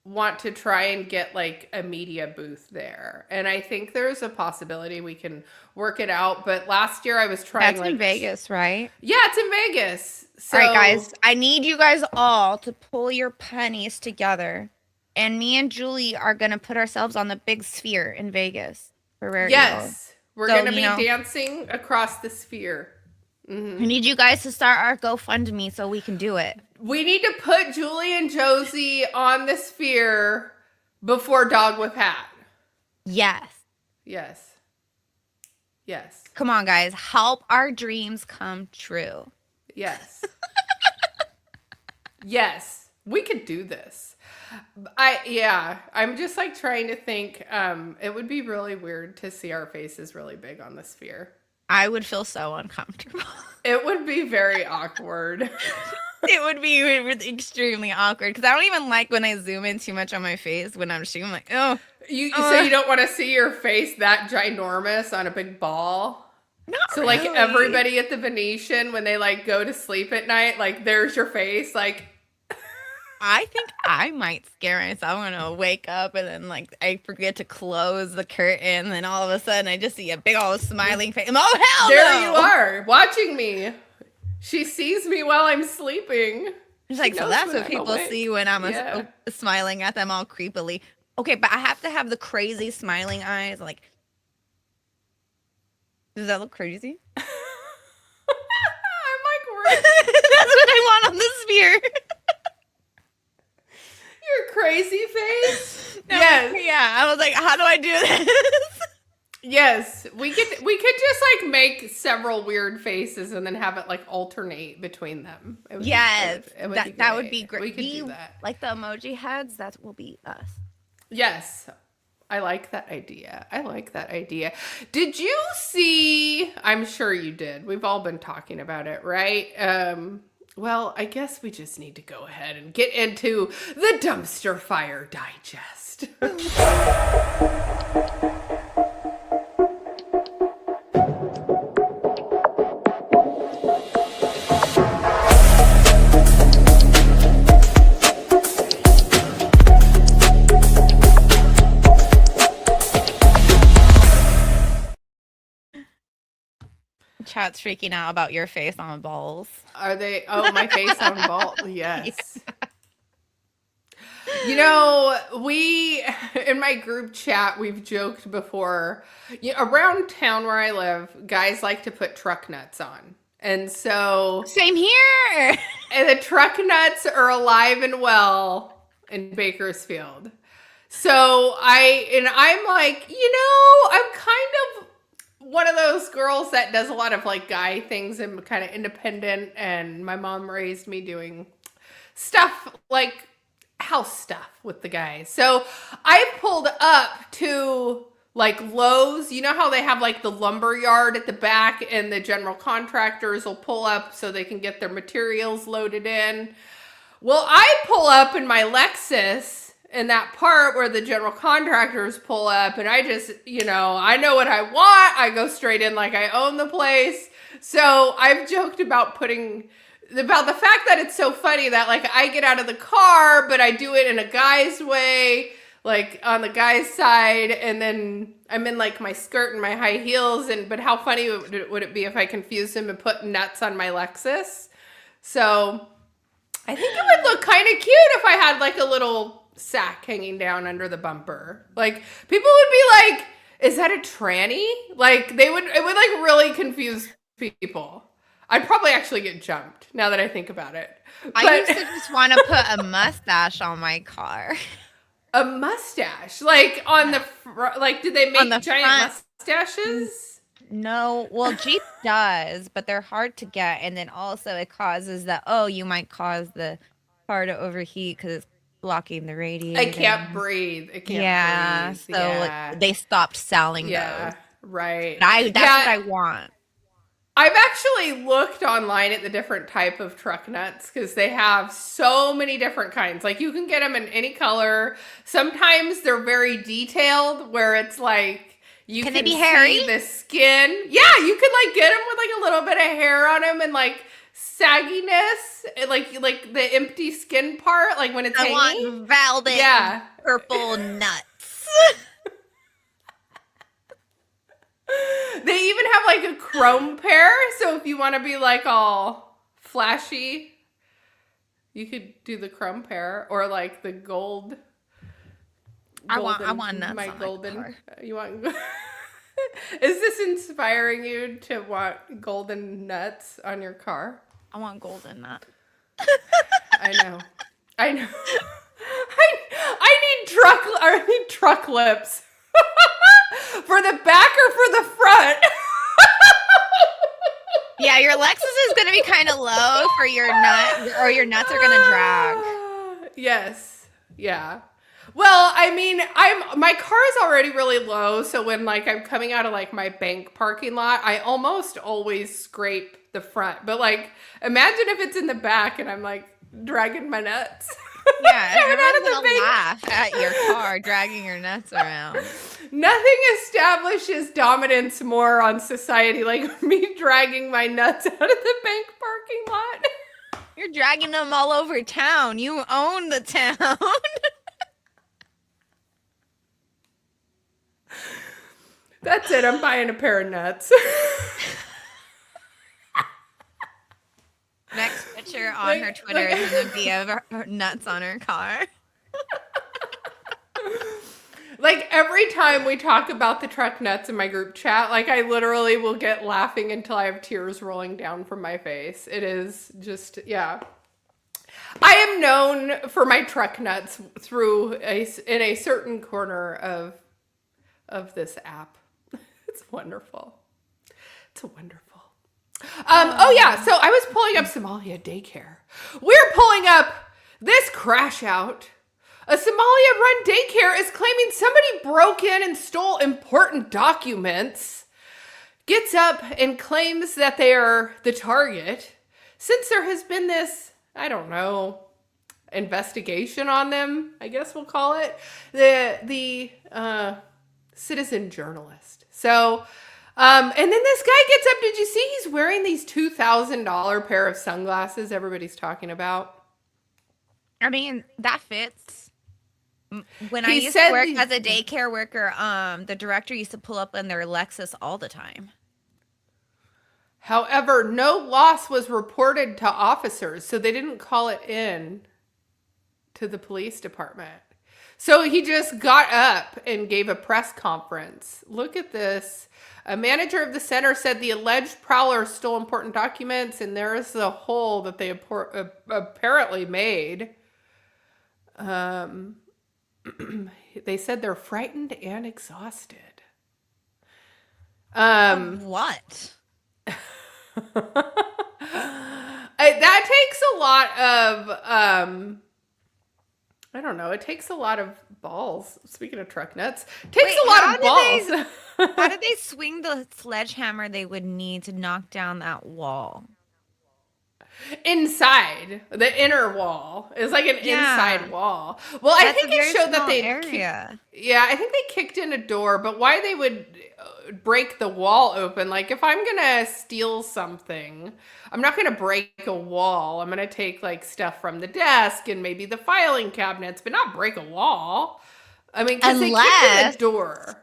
want to try and get like a media booth there. And I think there's a possibility we can work it out. But last year I was trying. That's in Vegas, right? Yeah, it's in Vegas. So, all right, guys. I need you guys all to pull your pennies together. And me and Julie are going to put ourselves on the big sphere in Vegas for Rare Yes. Evo. We're going to be dancing across the sphere. Mm-hmm. I need you guys to start our GoFundMe so we can do it. We need to put Julie and Josie on the sphere before Dog with Hat. Yes. Yes. Yes. Come on, guys. Help our dreams come true. Yes. Yes. We could do this. I'm just like trying to think. It would be really weird to see our faces really big on the sphere. I would feel so uncomfortable. It would be very awkward. It would be extremely awkward because I don't even like when I zoom in too much on my face when I'm shooting. I'm like, oh. So you don't want to see your face that ginormous on a big ball? Not so really. Like everybody at the Venetian, when they like go to sleep at night, like there's your face, like. I think I might scare myself. I'm gonna wake up and then like I forget to close the curtain, and then all of a sudden I just see a big old smiling face. Oh hell there no! You are watching me. She sees me while I'm sleeping. It's like, so that's what people see when I'm smiling at them all creepily. Okay, but I have to have the crazy smiling eyes. Like, does that look crazy? I'm like, that's what I want on the sphere. Your crazy face? No, yes. Yeah, I was like, how do I do this? Yes, we could just like make several weird faces and then have it like alternate between them. Yes, that would be great. We could do that. Like the emoji heads, that will be us. Yes, I like that idea. Did you see? I'm sure you did. We've all been talking about it, right? Well, I guess we just need to go ahead and get into the Dumpster Fire Digest. Chat's freaking out about your face on balls. Are they? Oh, my face on balls. Yes. Yeah. You know, in my group chat, we've joked before, around town where I live, guys like to put truck nuts on. And so. Same here. And the truck nuts are alive and well in Bakersfield. So I'm like, I'm kind of one of those girls that does a lot of like guy things and kind of independent, and my mom raised me doing stuff like house stuff with the guys. So I pulled up to like Lowe's. You know how they have like the lumber yard at the back and the general contractors will pull up so they can get their materials loaded in. Well, I pull up in my Lexus in that part where the general contractors pull up, and I just, I know what I want. I go straight in like I own the place. So I've joked about about the fact that it's so funny that like I get out of the car, but I do it in a guy's way, like on the guy's side, and then I'm in like my skirt and my high heels, but how funny would it be if I confused him and put nuts on my Lexus? So I think it would look kind of cute if I had like a little sack hanging down under the bumper. Like people would be like, is that a tranny? Like it would like really confuse people. I'd probably actually get jumped now that I think about it. I used to just want to put a mustache on my car. A mustache? Like on the like did they make giant mustaches? No. Well, Jeep does, but they're hard to get, and then also it causes you might cause the car to overheat because it's blocking the radiator. I can't breathe. I can't breathe. So like, they stopped selling those. Right. That's what I want. I've actually looked online at the different type of truck nuts because they have so many different kinds. Like you can get them in any color. Sometimes they're very detailed where it's like you can they be see hairy? the skin. Yeah, you could like get them with like a little bit of hair on them and like sagginess, like the empty skin part, like when it's hanging. I want velvet purple nuts. They even have like a chrome pair, so if you want to be like all flashy, you could do the chrome pair or like the gold. I want nuts my on golden. My car. You want? Is this inspiring you to want golden nuts on your car? I want golden nuts. I know. I need truck lips. For the back or for the front? Yeah, your Lexus is going to be kind of low for your nut, or your nuts are going to drag. Yes. Yeah. Well, I mean, my car is already really low, so when like I'm coming out of like my bank parking lot, I almost always scrape the front. But like, imagine if it's in the back and I'm like dragging my nuts. Yeah, everyone's gonna laugh at your car dragging your nuts around. Nothing establishes dominance more on society like me dragging my nuts out of the bank parking lot. You're dragging them all over town. You own the town. That's it. I'm buying a pair of nuts. Next picture on her Twitter is going to be of her nuts on her car. Like every time we talk about the truck nuts in my group chat, like I literally will get laughing until I have tears rolling down from my face. It is just, yeah. I am known for my truck nuts in a certain corner of this app. It's wonderful. It's wonderful. Oh yeah, so I was pulling up Somalia daycare. We're pulling up this crash out. A Somalia-run daycare is claiming somebody broke in and stole important documents. Gets up and claims that they are the target. Since there has been this, I don't know, investigation on them, I guess we'll call it, the citizen journalist. So, and then this guy gets up. Did you see he's wearing these $2,000 pair of sunglasses everybody's talking about? I mean, that fits. When I used to work as a daycare worker, the director used to pull up in their Lexus all the time. However, no loss was reported to officers, so they didn't call it in to the police department. So he just got up and gave a press conference. Look at this. A manager of the center said the alleged prowler stole important documents, and there is the hole that they apparently made. They said they're frightened and exhausted. What? That takes a lot of I don't know. It takes a lot of balls. Speaking of truck nuts, takes a lot of balls. How did they swing the sledgehammer they would need to knock down that wall? Inside the inner wall. It's like an inside wall. Well, I think it showed that they I think they kicked in a door, but why they would break the wall open? Like, if I'm gonna steal something, I'm not gonna break a wall. I'm gonna take like stuff from the desk and maybe the filing cabinets, but not break a wall. I mean, because they kicked in the door.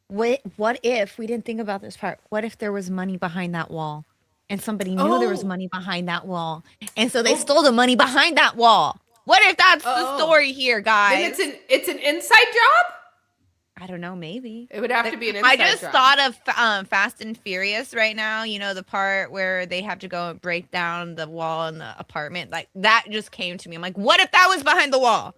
What if we didn't think about this part? What if there was money behind that wall? And somebody knew there was money behind that wall. And so they stole the money behind that wall. What if that's the story here, guys? Then it's an inside job? I don't know, maybe. It would have to be an inside job. I just thought of Fast and Furious right now. You know, the part where they have to go and break down the wall in the apartment. Like, that just came to me. I'm like, what if that was behind the wall?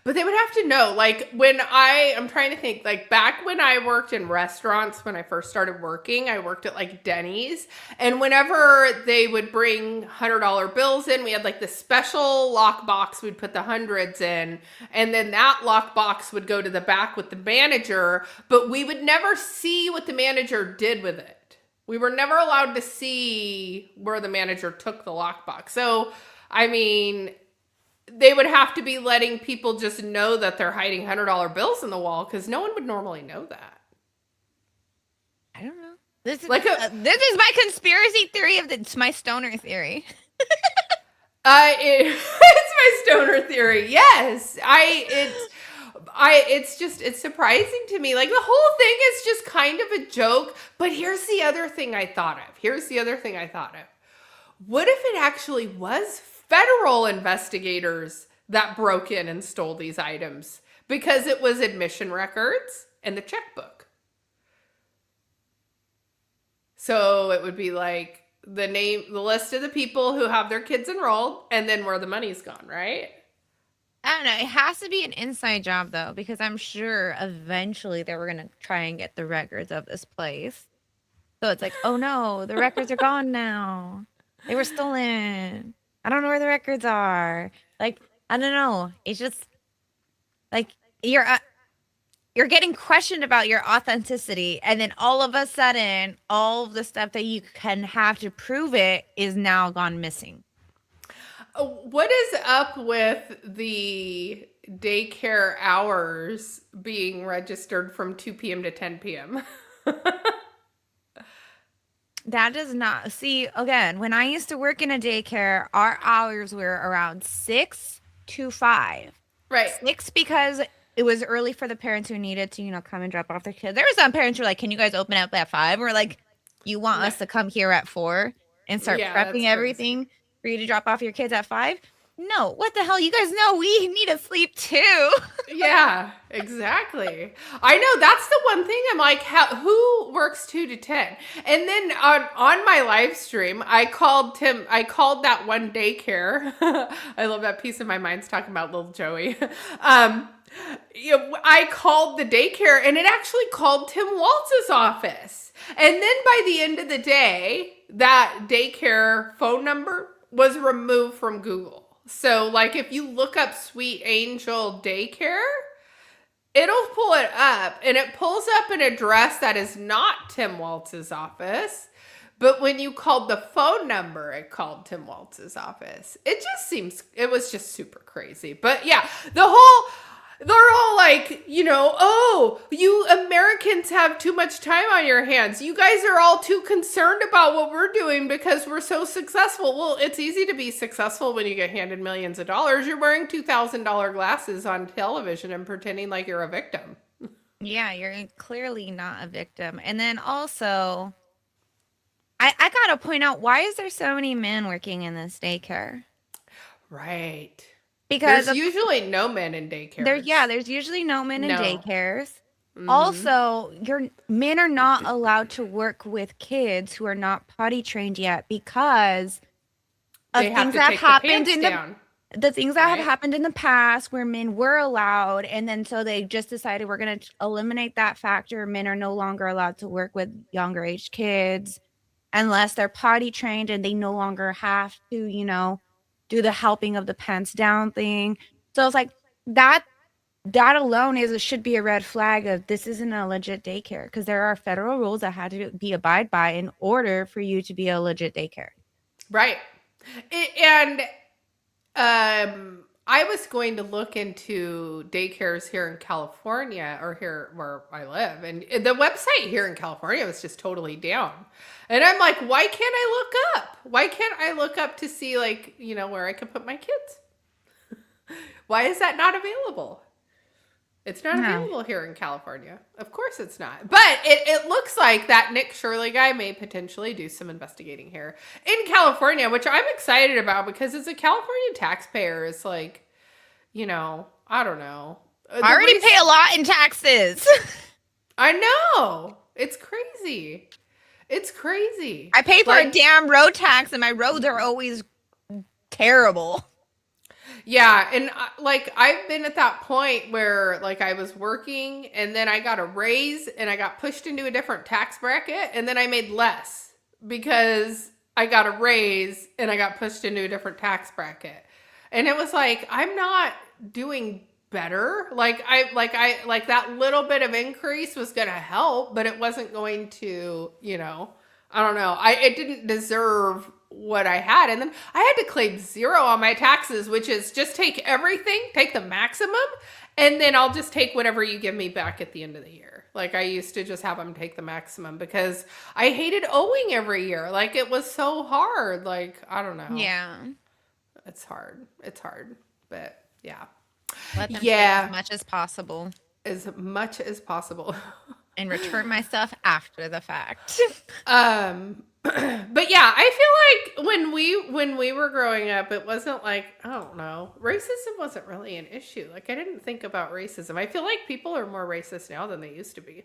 But they would have to know, like, I'm trying to think, like, back when I worked in restaurants, when I first started working, I worked at, like, Denny's. And whenever they would bring $100 bills in, we had, like, the special lockbox we'd put the hundreds in. And then that lockbox would go to the back with the manager. But we would never see what the manager did with it. We were never allowed to see where the manager took the lockbox. So, I mean, they would have to be letting people just know that they're hiding $100 bills in the wall, because no one would normally know that. I don't know. This is my conspiracy theory it's my stoner theory. It's my stoner theory. Yes, it's surprising to me. Like, the whole thing is just kind of a joke. But here's the other thing I thought of. What if it actually was federal investigators that broke in and stole these items because it was admission records and the checkbook? So it would be like the list of the people who have their kids enrolled, and then where the money's gone, right? I don't know. It has to be an inside job, though, because I'm sure eventually they were going to try and get the records of this place. So it's like, oh no, the records are gone now. They were stolen. I don't know where the records are. Like, I don't know. It's just like you're getting questioned about your authenticity, and then all of a sudden, all of the stuff that you can have to prove it is now gone missing. What is up with the daycare hours being registered from 2 p.m. to 10 p.m.? That does not see again. When I used to work in a daycare, our hours were around 6 to 5. Right. 6 because it was early for the parents who needed to, come and drop off their kids. There were some parents who were like, "Can you guys open up at 5?" We're like, "You want us to come here at 4 and start prepping everything for you to drop off your kids at 5?" No, what the hell? You guys know we need to sleep too. Yeah, exactly. I know, that's the one thing I'm like, who works 2 to 10? And then on my live stream, I called that one daycare. I love that piece of my mind's talking about little Joey. I called the daycare, and it actually called Tim Waltz's office. And then by the end of the day, that daycare phone number was removed from Google. So, like, if you look up Sweet Angel Daycare, it'll pull it up, and it pulls up an address that is not Tim Waltz's office. But when you called the phone number, it called Tim Waltz's office. It was just super crazy. But yeah, they're all like, "Oh, you Americans have too much time on your hands. You guys are all too concerned about what we're doing because we're so successful." Well, it's easy to be successful when you get handed millions of dollars. You're wearing $2,000 glasses on television and pretending like you're a victim. Yeah, you're clearly not a victim. And then also, I gotta point out, why is there so many men working in this daycare? Right. Because there's usually no men in daycares. There's usually no men in daycares. Mm-hmm. Also, men are not allowed to work with kids who are not potty trained yet because of things that happened the things that have happened in the past where men were allowed, and then so they just decided we're going to eliminate that factor. Men are no longer allowed to work with younger age kids unless they're potty trained, and they no longer have to, you know, do the helping of the pants down thing. So it's like that alone should be a red flag of this isn't a legit daycare, because there are federal rules that had to be abide by in order for you to be a legit daycare. Right. And I was going to look into daycares here in California, or here where I live, and the website here in California was just totally down. And I'm like, why can't I look up? Why can't I look up to see, like, you know, where I can put my kids? Why is that not available? It's not available here in California. Of course it's not. But it looks like that Nick Shirley guy may potentially do some investigating here in California, which I'm excited about, because as a California taxpayer, it's like, you know, I don't know. I already pay a lot in taxes. I know. It's crazy. It's crazy. I pay for a damn road tax, and my roads are always terrible. Yeah, and like I've been at that point where like I was working, and then I got a raise, and I got pushed into a different tax bracket, and then I made less because I got a raise and I got pushed into a different tax bracket. And it was like, I'm not doing better. Like that little bit of increase was going to help, but it wasn't going to, you know, I don't know. It didn't deserve what I had. And then I had to claim 0 on my taxes, which is just take everything, take the maximum, and then I'll just take whatever you give me back at the end of the year. Like I used to just have them take the maximum because I hated owing every year. Like it was so hard. Like, I don't know. Yeah. It's hard. It's hard. But yeah. Let them take as much as possible. As much as possible. And return my stuff after the fact. But yeah, I feel like when we were growing up, it wasn't like, I don't know, racism wasn't really an issue. Like I didn't think about racism. I feel like people are more racist now than they used to be.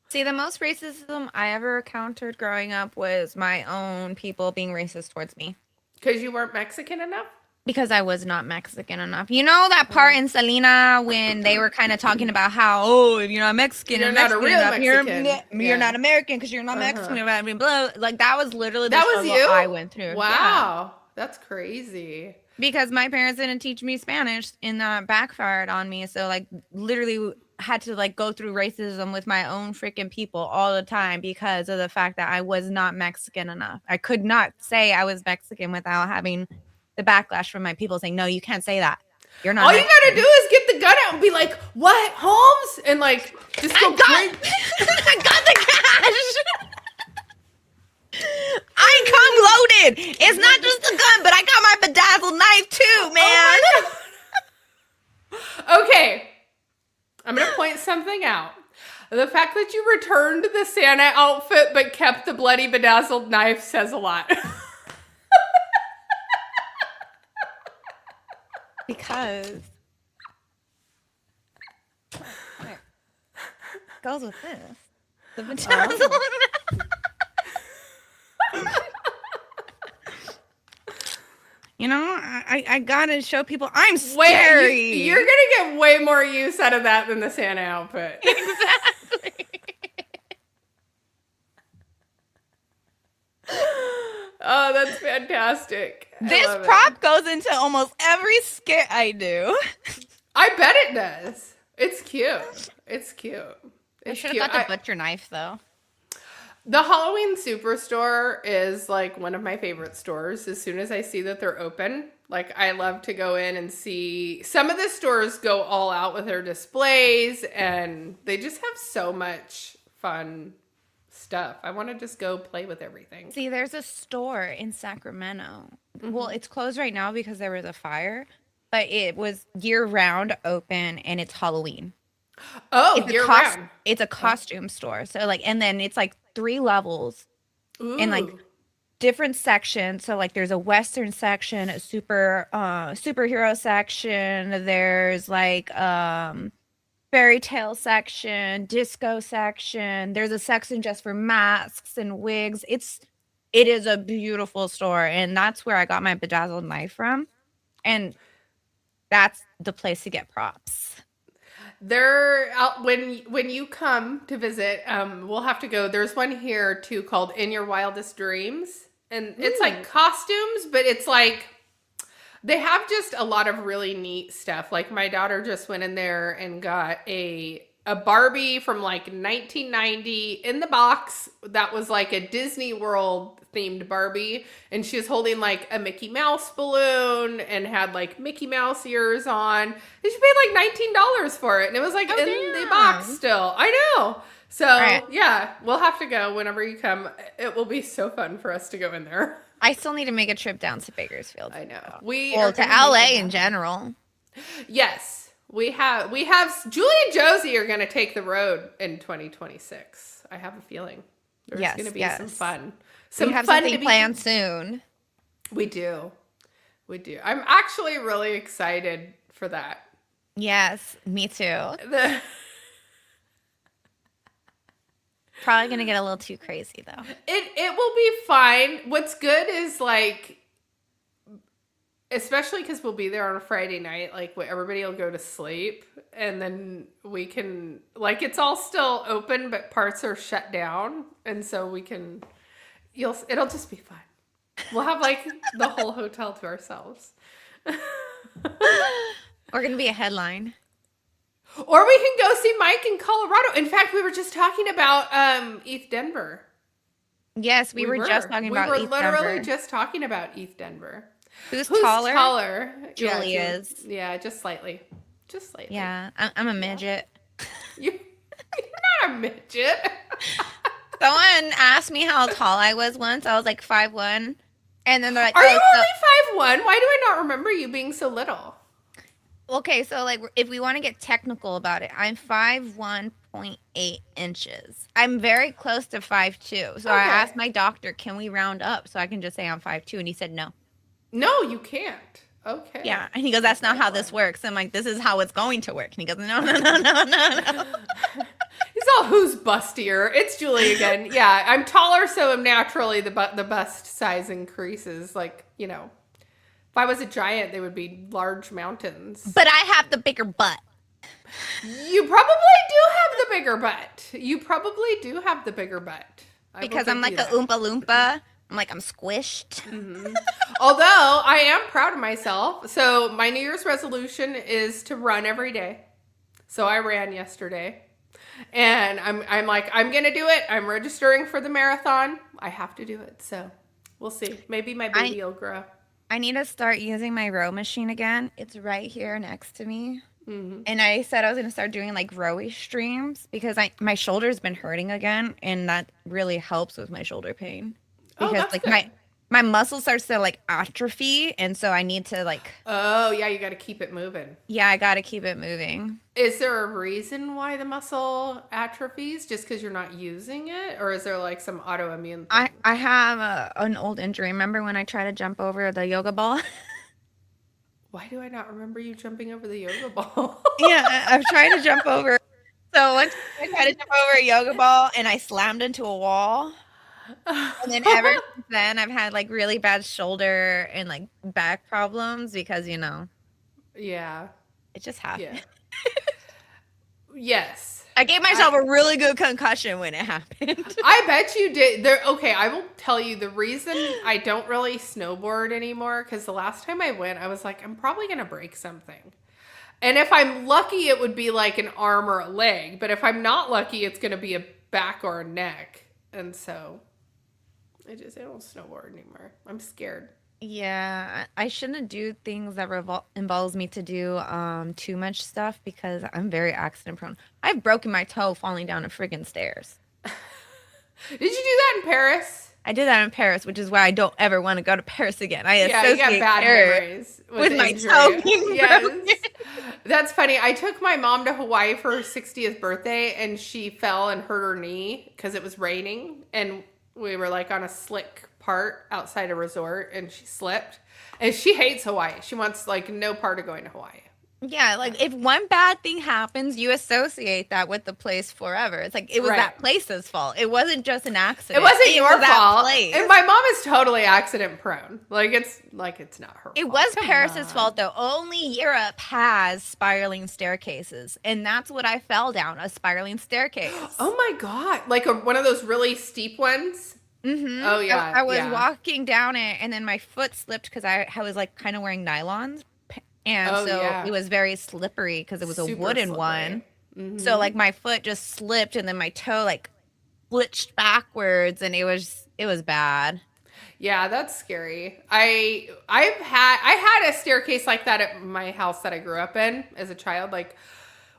See, the most racism I ever encountered growing up was my own people being racist towards me. Because you weren't Mexican enough? Because I was not Mexican enough. You know that part in Selena when they were kind of talking about how, oh, if you're not Mexican, you're not a real enough, Mexican. You're not American because you're not Mexican. Blah, blah. Like that was literally the struggle you? I went through. Wow, that's crazy. Because my parents didn't teach me Spanish, and that backfired on me. So like literally had to like go through racism with my own freaking people all the time because of the fact that I was not Mexican enough. I could not say I was Mexican without having the backlash from my people saying, no, you can't say that. You're not. All Mexican. You gotta do is get the gun out and be like, what, Holmes? And like, just go I got the cash. I come loaded. It's not just the gun, but I got my bedazzled knife too, man. Oh okay. I'm gonna point something out. The fact that you returned the Santa outfit but kept the bloody bedazzled knife says a lot. Because goes with this. The bedazzled You know, I gotta show people I'm scary. You're gonna get way more use out of that than the Santa outfit. Exactly. Oh, that's fantastic. This prop goes into almost every skit I do. I bet it does. It's cute. It's cute. I should have got the butcher knife though. The Halloween Superstore is like one of my favorite stores. As soon as I see that they're open, like I love to go in and see. Some of the stores go all out with their displays and they just have so much fun stuff. I want to just go play with everything. See, there's a store in Sacramento. Mm-hmm. Well, it's closed right now because there was a fire, but it was year-round open and it's Halloween. Oh, year-round. It's a costume store. So like, and then it's like 3 levels. Ooh. And like different sections. So like there's a Western section, a superhero section. There's like fairy tale section, disco section. There's a section just for masks and wigs. It is a beautiful store, and that's where I got my bedazzled knife from. And that's the place to get props. They're out when you come to visit. We'll have to go. There's one here too called In Your Wildest Dreams, and it's like costumes, but it's like they have just a lot of really neat stuff. Like my daughter just went in there and got a Barbie from like 1990 in the box that was like a Disney World themed Barbie, and she was holding like a Mickey Mouse balloon and had like Mickey Mouse ears on. And she paid like $19 for it, and it was like in the box still. I know. So yeah, we'll have to go whenever you come. It will be so fun for us to go in there. I still need to make a trip down to Bakersfield. I know. To LA in general. Yes. We have Julie and Josie are going to take the road in 2026. I have a feeling there's going to be some fun. We have something planned soon. We do. I'm actually really excited for that. Yes, me too. Probably going to get a little too crazy though. It will be fine. What's good is like, especially because we'll be there on a Friday night, like everybody will go to sleep, and then we can, like, it's all still open, but parts are shut down, and so we can, it'll just be fun. We'll have like the whole hotel to ourselves. We're gonna be a headline. Or we can go see Mike in Colorado. In fact, we were just talking about East Denver. Yes, we were just talking about East Denver. We were literally just talking about East Denver. Who's taller? Julie is. Yeah, just slightly. Yeah, I'm a midget. You're not a midget. Someone asked me how tall I was once. I was like 5'1", and then they're like, "Are you only 5'1"? Why do I not remember you being so little?" Okay, so like if we want to get technical about it, I'm 5'1.8 inches. I'm very close to 5'2". So I asked my doctor, "Can we round up so I can just say I'm 5'2"?" And he said no. No, you can't. Okay. Yeah, and he goes, "That's not how this works." I'm like, "This is how it's going to work." And he goes, "No." He's all, "Who's bustier?" It's Julie again. Yeah, I'm taller, so naturally the bust size increases. Like, you know, if I was a giant, they would be large mountains. But I have the bigger butt. You probably do have the bigger butt. Because I'm like a Oompa Loompa. I'm like, I'm squished. Mm-hmm. Although I am proud of myself. So my New Year's resolution is to run every day. So I ran yesterday. And I'm like, I'm going to do it. I'm registering for the marathon. I have to do it. So we'll see. Maybe my baby will grow. I need to start using my row machine again. It's right here next to me. Mm-hmm. And I said I was going to start doing like rowy streams because my shoulder's been hurting again. And that really helps with my shoulder pain. Because like good. my muscle starts to like atrophy, and so I need to like. Oh yeah, you got to keep it moving. Yeah, I got to keep it moving. Is there a reason why the muscle atrophies? Just because you're not using it, or is there like some autoimmune thing? I have an old injury. Remember when I tried to jump over the yoga ball? Why do I not remember you jumping over the yoga ball? Yeah, I've tried to jump over. So once I tried to jump over a yoga ball, and I slammed into a wall. And then ever since then, I've had like really bad shoulder and like back problems because, you know. Yeah. It just happened. Yeah. Yes. I gave myself a really good concussion when it happened. I bet you did. Okay, I will tell you the reason I don't really snowboard anymore, because the last time I went, I was like, I'm probably going to break something. And if I'm lucky, it would be like an arm or a leg. But if I'm not lucky, it's going to be a back or a neck. And so I don't snowboard anymore. I'm scared. Yeah, I shouldn't do things that involves me to do too much stuff because I'm very accident prone. I've broken my toe falling down a friggin' stairs. Did you do that in Paris? I did that in Paris, which is why I don't ever want to go to Paris again. I you got bad memories with my toe being broken. That's funny. I took my mom to Hawaii for her 60th birthday, and she fell and hurt her knee because it was raining, and we were like on a slick part outside a resort, and she slipped. And she hates Hawaii. She wants like no part of going to Hawaii. Yeah, like if one bad thing happens, you associate that with the place forever. It's like it was that place's fault. It wasn't just an accident. It wasn't your fault. Place. And my mom is totally accident prone. It's not her fault. It was Paris's fault though. Only Europe has spiraling staircases, and that's what I fell down, a spiraling staircase. Oh my god. Like one of those really steep ones? Mm-hmm. Oh yeah. I was walking down it, and then my foot slipped because I was like kind of wearing nylons. And it was very slippery because it was a wooden one. Mm-hmm. So like my foot just slipped and then my toe like glitched backwards and it was bad. Yeah, that's scary. I had a staircase like that at my house that I grew up in as a child. Like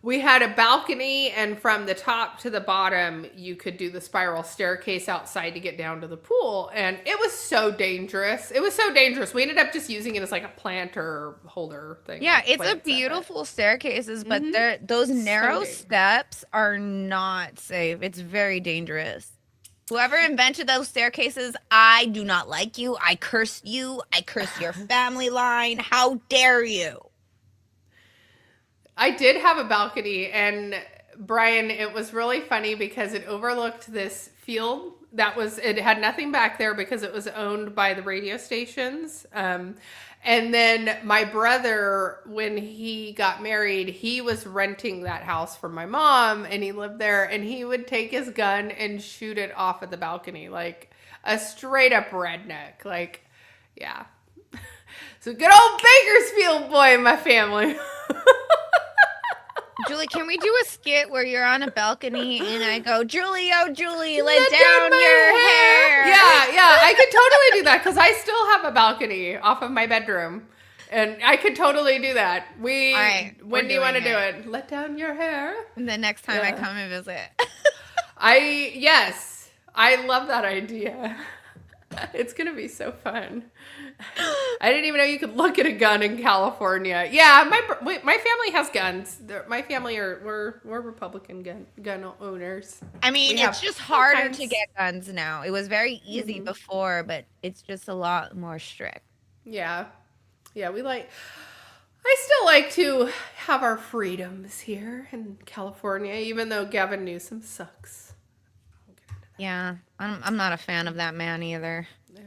we had a balcony, and from the top to the bottom, you could do the spiral staircase outside to get down to the pool. And it was so dangerous. We ended up just using it as like a planter holder thing. Yeah, it's a beautiful staircases, but those narrow steps are not safe. It's very dangerous. Whoever invented those staircases, I do not like you. I curse you. I curse your family line. How dare you? I did have a balcony, and Brian, it was really funny because it overlooked this field it had nothing back there because it was owned by the radio stations. And then my brother, when he got married, he was renting that house from my mom, and he lived there, and he would take his gun and shoot it off of the balcony, like a straight up redneck. Like, yeah. So good old Bakersfield boy in my family. Julie, can we do a skit where you're on a balcony and I go, Julie, oh, Julie, let down your hair? Yeah, I could totally do that because I still have a balcony off of my bedroom. And I could totally do that. When do you want to do it? Let down your hair. The next time I come and visit. Yes, I love that idea. It's going to be so fun. I didn't even know you could look at a gun in California. Yeah, my family has guns. My family we're Republican gun owners. I mean, it's just harder to get guns now. It was very easy before, but it's just a lot more strict. Yeah. Yeah, I still like to have our freedoms here in California, even though Gavin Newsom sucks. Yeah, I'm not a fan of that man either. Yeah.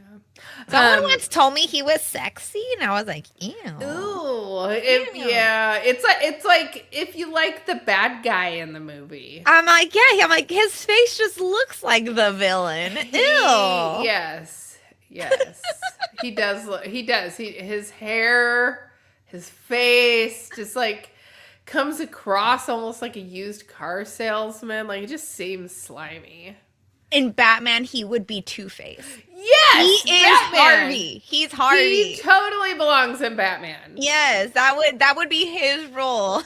Someone once told me he was sexy, and I was like, ew. Ooh. It's like if you like the bad guy in the movie. I'm like, his face just looks like the villain. Ew. Yes. He does. His hair, his face, just like comes across almost like a used car salesman. Like it just seems slimy. In Batman, he would be Two-Face. Yes, he is Harvey. He's Harvey. He totally belongs in Batman. Yes, that would be his role.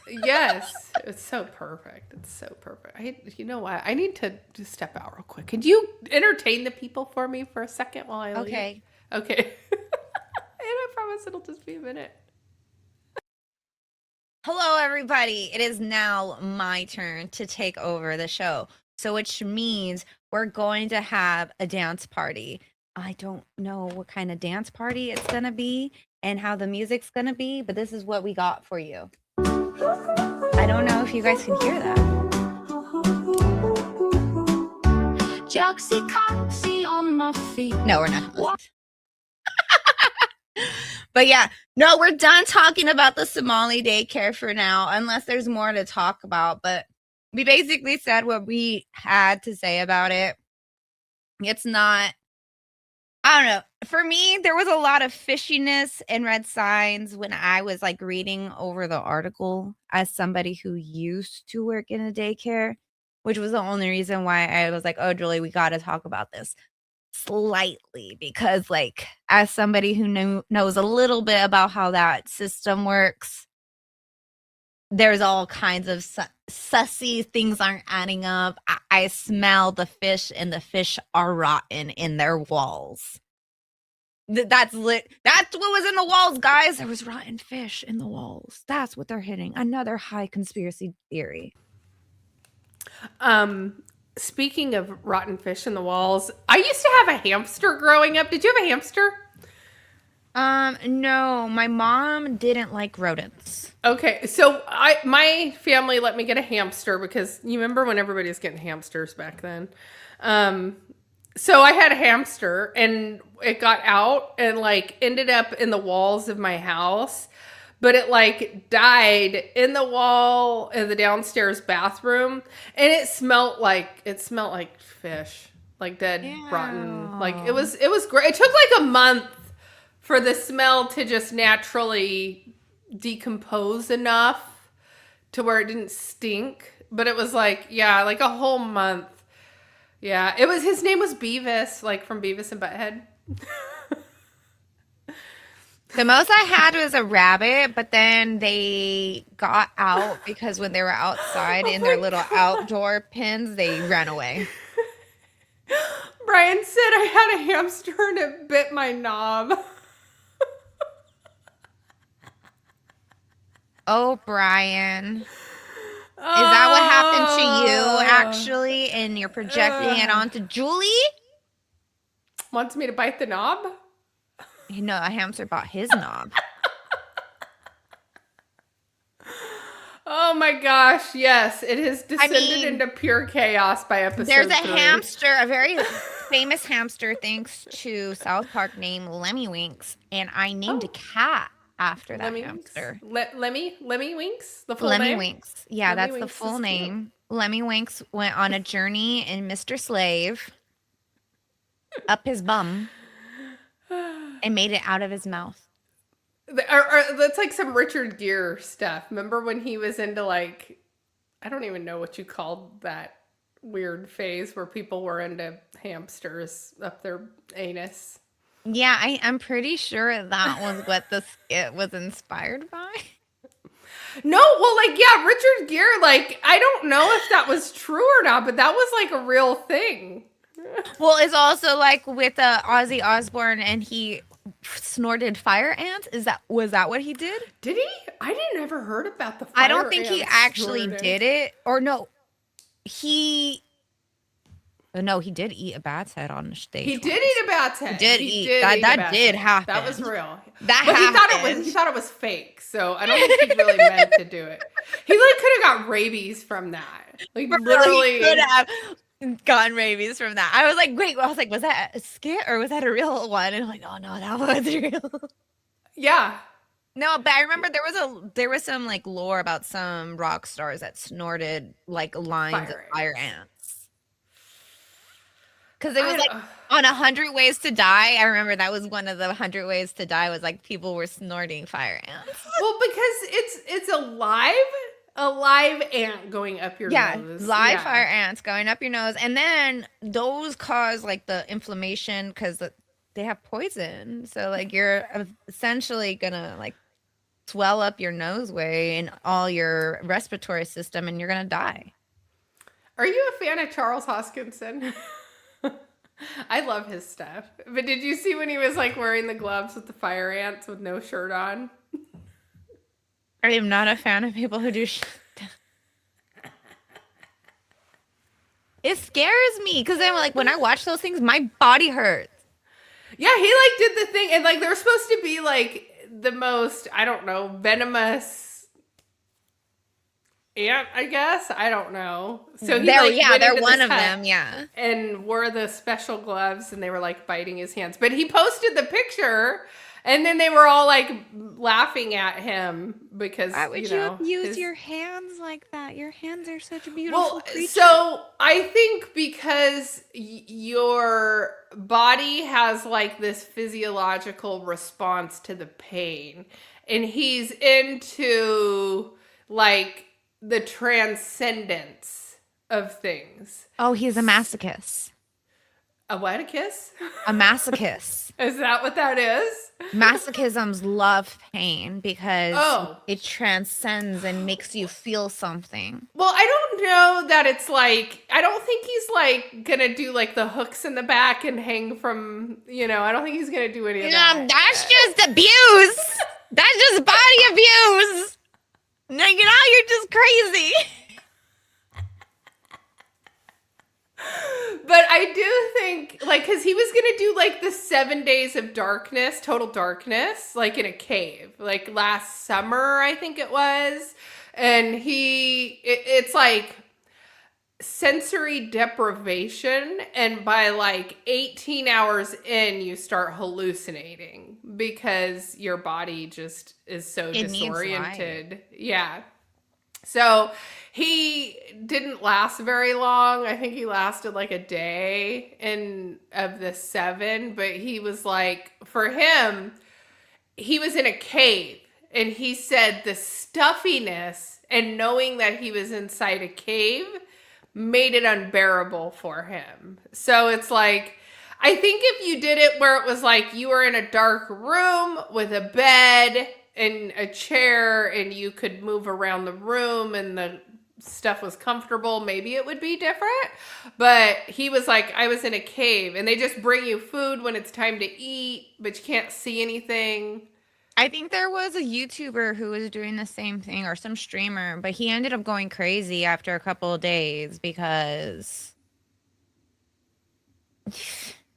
Yes, it's so perfect. It's so perfect. You know what? I need to just step out real quick. Could you entertain the people for me for a second while I leave? Okay. And I promise it'll just be a minute. Hello, everybody. It is now my turn to take over the show. So which means we're going to have a dance party. I don't know what kind of dance party it's going to be and how the music's going to be, but this is what we got for you. I don't know if you guys can hear that. Joxie on my feet. No, we're not. But yeah, no, we're done talking about the Somali daycare for now, unless there's more to talk about, but we basically said what we had to say about it. It's not, I don't know. For me, there was a lot of fishiness and red signs when I was like reading over the article as somebody who used to work in a daycare, which was the only reason why I was like, oh, Julie, we got to talk about this slightly, because like as somebody who knows a little bit about how that system works, there's all kinds of sussy things aren't adding up. I smell the fish, and the fish are rotten in their walls. That's what was in the walls, guys. There was rotten fish in the walls. That's what they're hitting. Another high conspiracy theory. Speaking of rotten fish in the walls, I used to have a hamster growing up. Did you have a hamster? No, my mom didn't like rodents. Okay, so my family let me get a hamster because you remember when everybody was getting hamsters back then. So I had a hamster and it got out and like ended up in the walls of my house, but it like died in the wall in the downstairs bathroom, and it smelled like fish, like dead, rotten. Like it was great. It took like a month for the smell to just naturally decompose enough to where it didn't stink. But it was like, yeah, like a whole month. Yeah, his name was Beavis, like from Beavis and Butthead. The most I had was a rabbit, but then they got out because when they were outside in their little outdoor pens, they ran away. Brian said I had a hamster and it bit my knob. Oh, Brian. Is that what happened to you, actually? And you're projecting it onto Julie? Wants me to bite the knob? No, a hamster bought his knob. Oh my gosh, yes. It has descended into pure chaos by episode 3. There's a hamster, a very famous hamster, thanks to South Park, named Lemmy Winks. And I named a cat after that hamster. Lemmy Winks? The full Lemmy name? Winks. Yeah, Lemmy that's Winks the full is name. cute. Lemmy Winks went on a journey in Mr. Slave up his bum and made it out of his mouth. That's like some Richard Gere stuff. Remember when he was into like, I don't even know what you called that weird phase where people were into hamsters up their anus. Yeah, I'm pretty sure that was what the skit was inspired by. No, well, like, yeah, Richard Gere, like, I don't know if that was true or not, but that was like a real thing. Well, it's also like with Ozzy Osbourne, and he snorted fire ants. Was that what he did? Did he? I didn't ever heard about the fire I don't think he ants actually snorting. did it. Or no, he did eat a bat's head on stage. He did eat a bat's head. He did eat that did happen. That was real. That but happened. he thought it was fake. So I don't think he really meant to do it. He like could have got rabies from that. Like literally could have gotten rabies from that. I was like, wait, was that a skit or was that a real one? And I'm like, oh no, that was real. Yeah. No, but I remember there was some like lore about some rock stars that snorted like lines of fire ants. Because it was like on 100 Ways to Die. I remember that was one of the 100 Ways to Die was like people were snorting fire ants. Well, because it's a live ant going up your nose. Live fire ants going up your nose. And then those cause like the inflammation because they have poison. So like you're essentially gonna like swell up your noseway and all your respiratory system and you're gonna die. Are you a fan of Charles Hoskinson? I love his stuff. But did you see when he was like wearing the gloves with the fire ants with no shirt on? I am not a fan of people who do It scares me because I'm like, when I watch those things, my body hurts. Yeah, he like did the thing, and like they're supposed to be like the most, I don't know, venomous ant, I guess. I don't know. So he they're one of them, yeah. And wore the special gloves, and they were like biting his hands. But he posted the picture, and then they were all like laughing at him because why would you abuse your hands like that? Your hands are such beautiful creatures. So I think because your body has like this physiological response to the pain, and he's into like the transcendence of things. Oh, he's a masochist. A what? A kiss? A masochist. Is that what that is? Masochisms love pain because it transcends and makes you feel something. Well, I don't know that it's like, I don't think he's like gonna do like the hooks in the back and hang from, I don't think he's gonna do any of that. That's just abuse. That's just body abuse. No, you're just crazy. But I do think, like, because he was going to do, like, the 7 days of darkness, total darkness, like, in a cave. Like, last summer, I think it was. And it's like sensory deprivation. And by, like, 18 hours in, you start hallucinating because your body just is so disoriented. Yeah. So he didn't last very long. I think he lasted like a day of the 7, but he was like, for him, he was in a cave and he said the stuffiness and knowing that he was inside a cave made it unbearable for him. So it's like, I think if you did it where it was like you were in a dark room with a bed and a chair and you could move around the room and the stuff was comfortable, maybe it would be different. But he was like, I was in a cave and they just bring you food when it's time to eat, but you can't see anything. I think there was a YouTuber who was doing the same thing, or some streamer, but he ended up going crazy after a couple of days because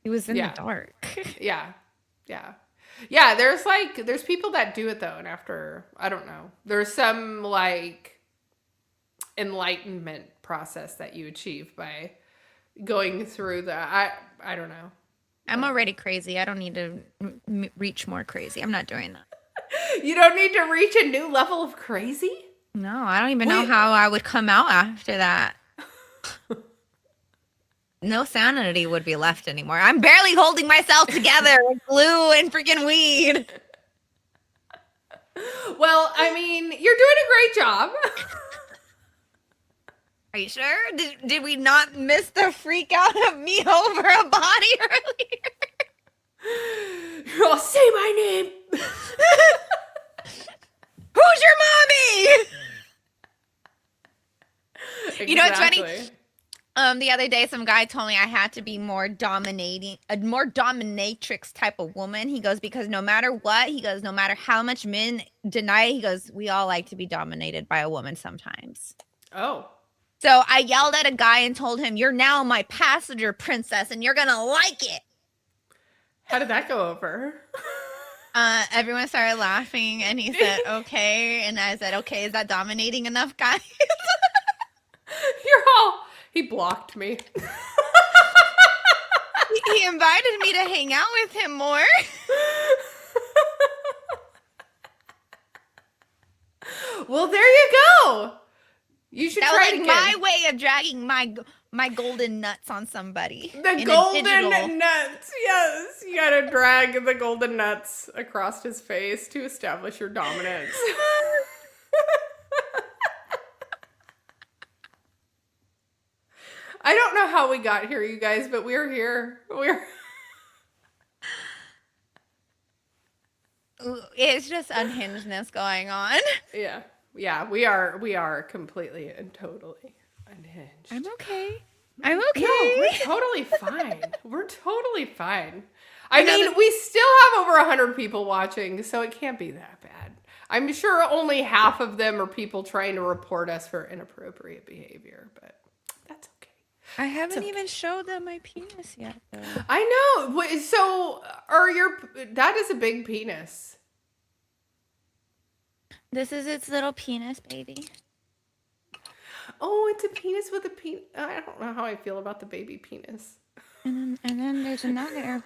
he was in the dark. Yeah. Yeah, there's people that do it though, and after, I don't know, there's some like enlightenment process that you achieve by going through I don't know. I'm already crazy. I don't need to reach more crazy. I'm not doing that. You don't need to reach a new level of crazy? No, I don't even know how I would come out after that. No sanity would be left anymore. I'm barely holding myself together with glue and freaking weed. Well, I mean, you're doing a great job. Are you sure? Did we not miss the freak out of me over a body earlier? Oh, say my name. Who's your mommy? Exactly. You know what's funny? The other day, some guy told me I had to be more dominating, a more dominatrix type of woman. He goes, because no matter what, he goes, no matter how much men deny it, he goes, we all like to be dominated by a woman sometimes. Oh. So I yelled at a guy and told him, you're now my passenger princess and you're going to like it. How did that go over? Everyone started laughing and he said, okay. And I said, okay, is that dominating enough, guys? He blocked me. He invited me to hang out with him more. Well, there you go. You should try it again. That was my way of dragging my golden nuts on somebody. The golden nuts. Yes. You got to drag the golden nuts across his face to establish your dominance. I don't know how we got here, you guys, but we're here. It's just unhingedness going on. Yeah. Yeah, we are completely and totally unhinged. I'm okay. No, we're totally fine. We're totally fine. I mean, we still have over 100 people watching, so it can't be that bad. I'm sure only half of them are people trying to report us for inappropriate behavior, but that's okay. I haven't even showed them my penis yet, though. I know. So, that is a big penis. This is its little penis, baby. Oh, it's a penis with a penis. I don't know how I feel about the baby penis. And then there's another.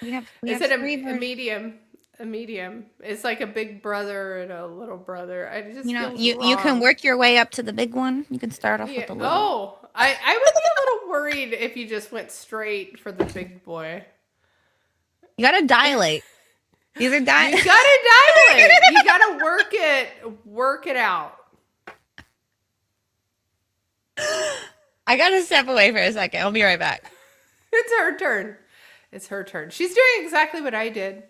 Is it a medium? A medium. It's like a big brother and a little brother. I just you can work your way up to the big one. You can start off with the little. Oh, I would be a little worried if you just went straight for the big boy. You gotta dilate. These are You gotta dilate. You gotta work it out. I gotta step away for a second. I'll be right back. It's her turn. She's doing exactly what I did.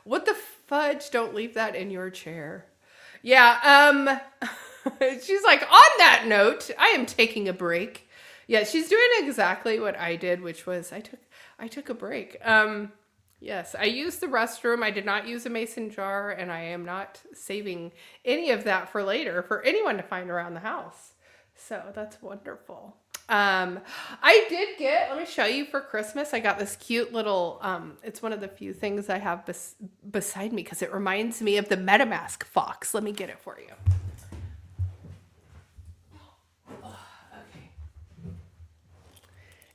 What the fudge? Don't leave that in your chair. Yeah, she's like, on that note, I am taking a break. Yeah, she's doing exactly what I did, which was I took a break. Yes, I used the restroom. I did not use a mason jar, and I am not saving any of that for later for anyone to find around the house. So that's wonderful. I did get, let me show you for Christmas. I got this cute little, it's one of the few things I have beside me because it reminds me of the MetaMask fox. Let me get it for you. Okay.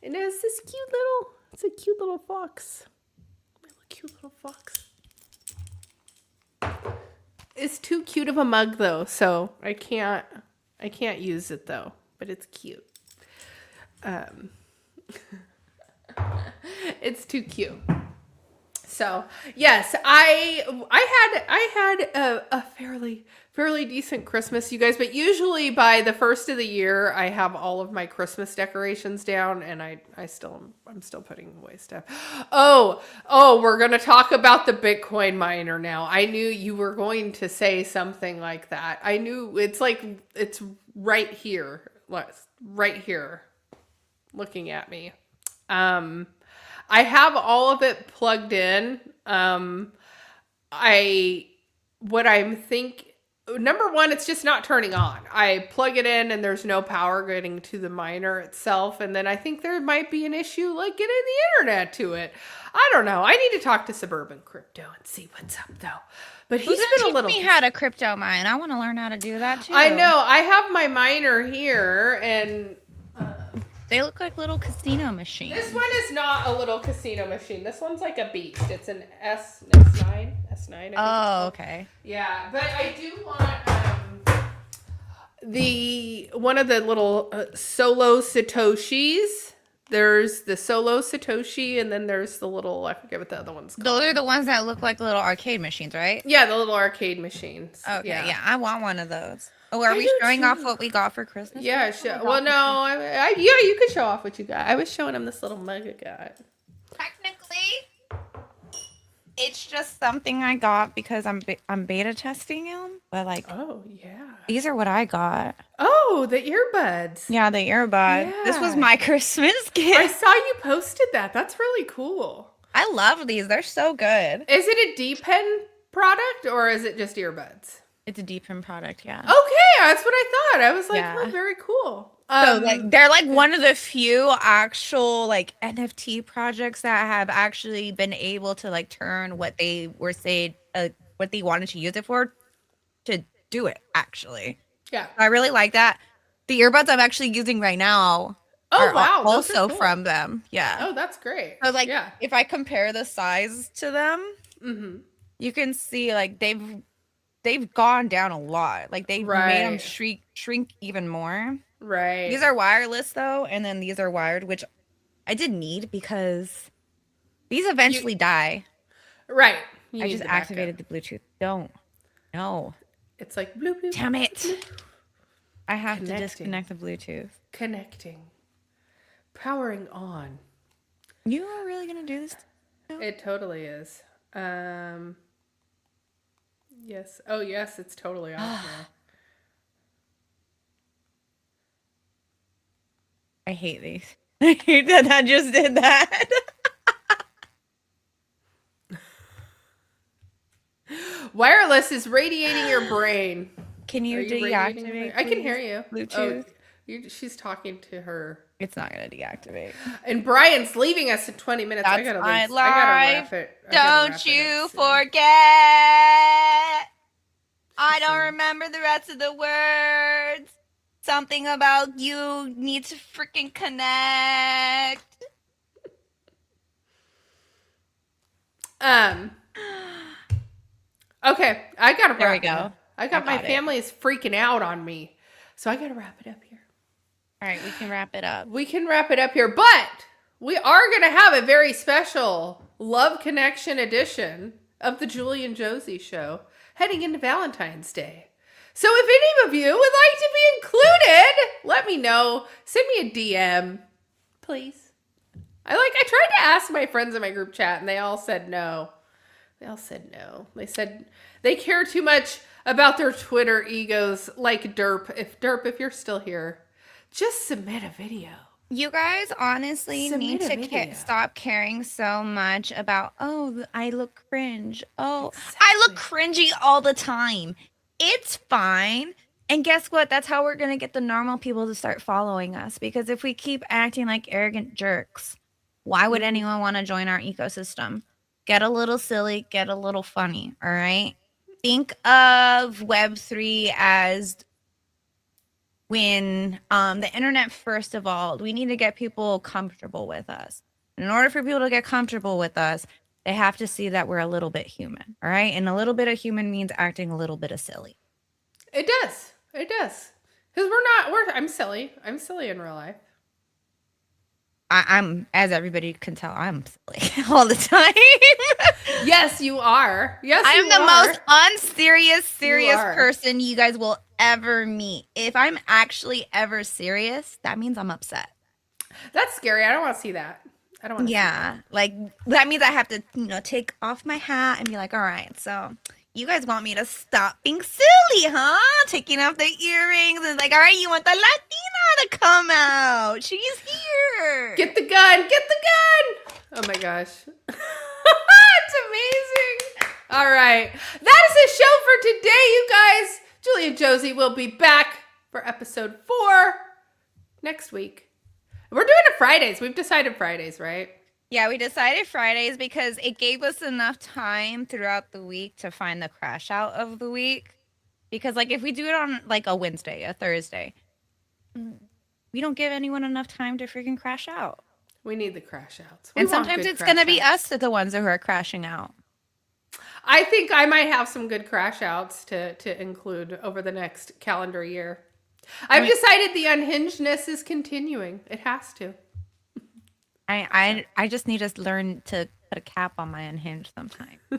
And it's this it's a cute little fox. Cute little fox. It's too cute of a mug though, so I can't use it though, but it's cute. It's too cute. So yes, I had a fairly decent Christmas, you guys. But usually by the first of the year, I have all of my Christmas decorations down, and I'm still putting away stuff. Oh, we're gonna talk about the Bitcoin miner now. I knew you were going to say something like that. I knew it's right here, looking at me. I have all of it plugged in. Number one, it's just not turning on. I plug it in and there's no power getting to the miner itself. And then I think there might be an issue like getting the internet to it. I don't know. I need to talk to Suburban Crypto and see what's up though. But he's been a little. Teach me how to crypto mine. I want to learn how to do that too. I know. I have my miner here and. They look like little casino machines. This one is not a little casino machine. This one's like a beast. It's an S9. S9. Oh, okay. Yeah, but I do want one of the little solo Satoshis. There's the solo Satoshi, and then there's the little, I forget what the other one's called. Those are the ones that look like little arcade machines, right? Yeah, the little arcade machines. Okay, yeah, I want one of those. Oh, are we showing off what we got for Christmas? Yeah, well, no, yeah, you could show off what you got. I was showing him this little mug I got. Technically, it's just something I got because I'm beta testing them. But like, oh yeah, these are what I got. Oh, the earbuds. Yeah, the earbuds. Yeah. This was my Christmas gift. I saw you posted that. That's really cool. I love these. They're so good. Is it a D-Pen product or is it just earbuds? It's a D-Pen product, yeah. Okay, that's what I thought. I was like, oh, very cool. So like they're like one of the few actual like NFT projects that have actually been able to like turn what they were saying, what they wanted to use it for, to do it actually. Yeah, I really like that. The earbuds I'm actually using right now. Oh wow, also cool. From them. Yeah. Oh, that's great. So like, if I compare the size to them, you can see like they've gone down a lot. Like they've made them shrink even more. Right. These are wireless though, and then these are wired, which I did need because these eventually die. Right. I just activated the Bluetooth. No. It's like bloop, bloop. Damn it. I have to disconnect the Bluetooth. Connecting. Powering on. You are really gonna do this? It totally is. Yes. Oh yes, it's totally off now. I hate these. I hate that I just did that. Wireless is radiating your brain. Can you deactivate? I can hear you. Bluetooth. Oh, she's talking to her. It's not gonna deactivate. And Brian's leaving us in 20 minutes. That's I gotta my leave. life. I gotta wrap it. Don't you forget. I don't remember the rest of the words. Something about you need to freaking connect. Okay, I gotta wrap it up. There we go. I got my family is freaking out on me. So I gotta wrap it up here. All right, we can wrap it up. We can wrap it up here, but we are gonna have a very special Love Connection edition of the Julie and Josie show heading into Valentine's Day. So if any of you would like to be included, let me know. Send me a DM, please. I tried to ask my friends in my group chat and they all said no. They said they care too much about their Twitter egos, like Derp. If you're still here, just submit a video. You guys honestly need to stop caring so much about, oh, I look cringe. Oh, exactly. I look cringy all the time. It's fine. And guess what? That's how we're going to get the normal people to start following us. Because if we keep acting like arrogant jerks, why would anyone want to join our ecosystem? Get a little silly, get a little funny, all right? Think of Web3 as when the internet first evolved. We need to get people comfortable with us. In order for people to get comfortable with us, they have to see that we're a little bit human, all right? And a little bit of human means acting a little bit of silly. It does. It does. Because I'm silly. I'm silly in real life. I'm, as everybody can tell, I'm silly all the time. Yes, you are. Yes, I'm the most unserious, serious You are. person you guys will ever meet. If I'm actually ever serious, that means I'm upset. That's scary. I don't want to see that. I don't want to see that. Like that means I have to, take off my hat and be like, all right, so you guys want me to stop being silly, huh? Taking off the earrings and like, all right, you want the Latina to come out. She's here. Get the gun. Get the gun. Oh my gosh. It's amazing. All right. That is the show for today, you guys. Julie and Josie will be back for episode 4 next week. We're doing it Fridays. We've decided Fridays, right? Yeah, we decided Fridays because it gave us enough time throughout the week to find the crash out of the week. Because, like, if we do it on, like, a Wednesday, a Thursday, we don't give anyone enough time to freaking crash out. We need the crash outs. And sometimes it's going to be us that the ones who are crashing out. I think I might have some good crash outs to include over the next calendar year. I've decided the unhingedness is continuing. It has to. I just need to learn to put a cap on my unhinged sometime. And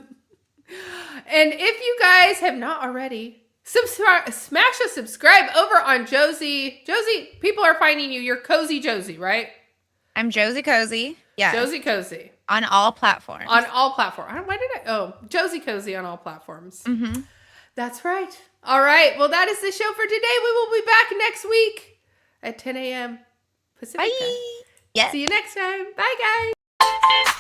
if you guys have not already, smash a subscribe over on Josie. Josie, people are finding you. You're Cozy Josie, right? I'm Josie Cozy. Yeah. Josie Cozy. On all platforms. On all platforms. Josie Cozy on all platforms. Mm-hmm. That's right. All right. Well, that is the show for today. We will be back next week at 10 a.m. Pacific time. Yeah. See you next time. Bye, guys.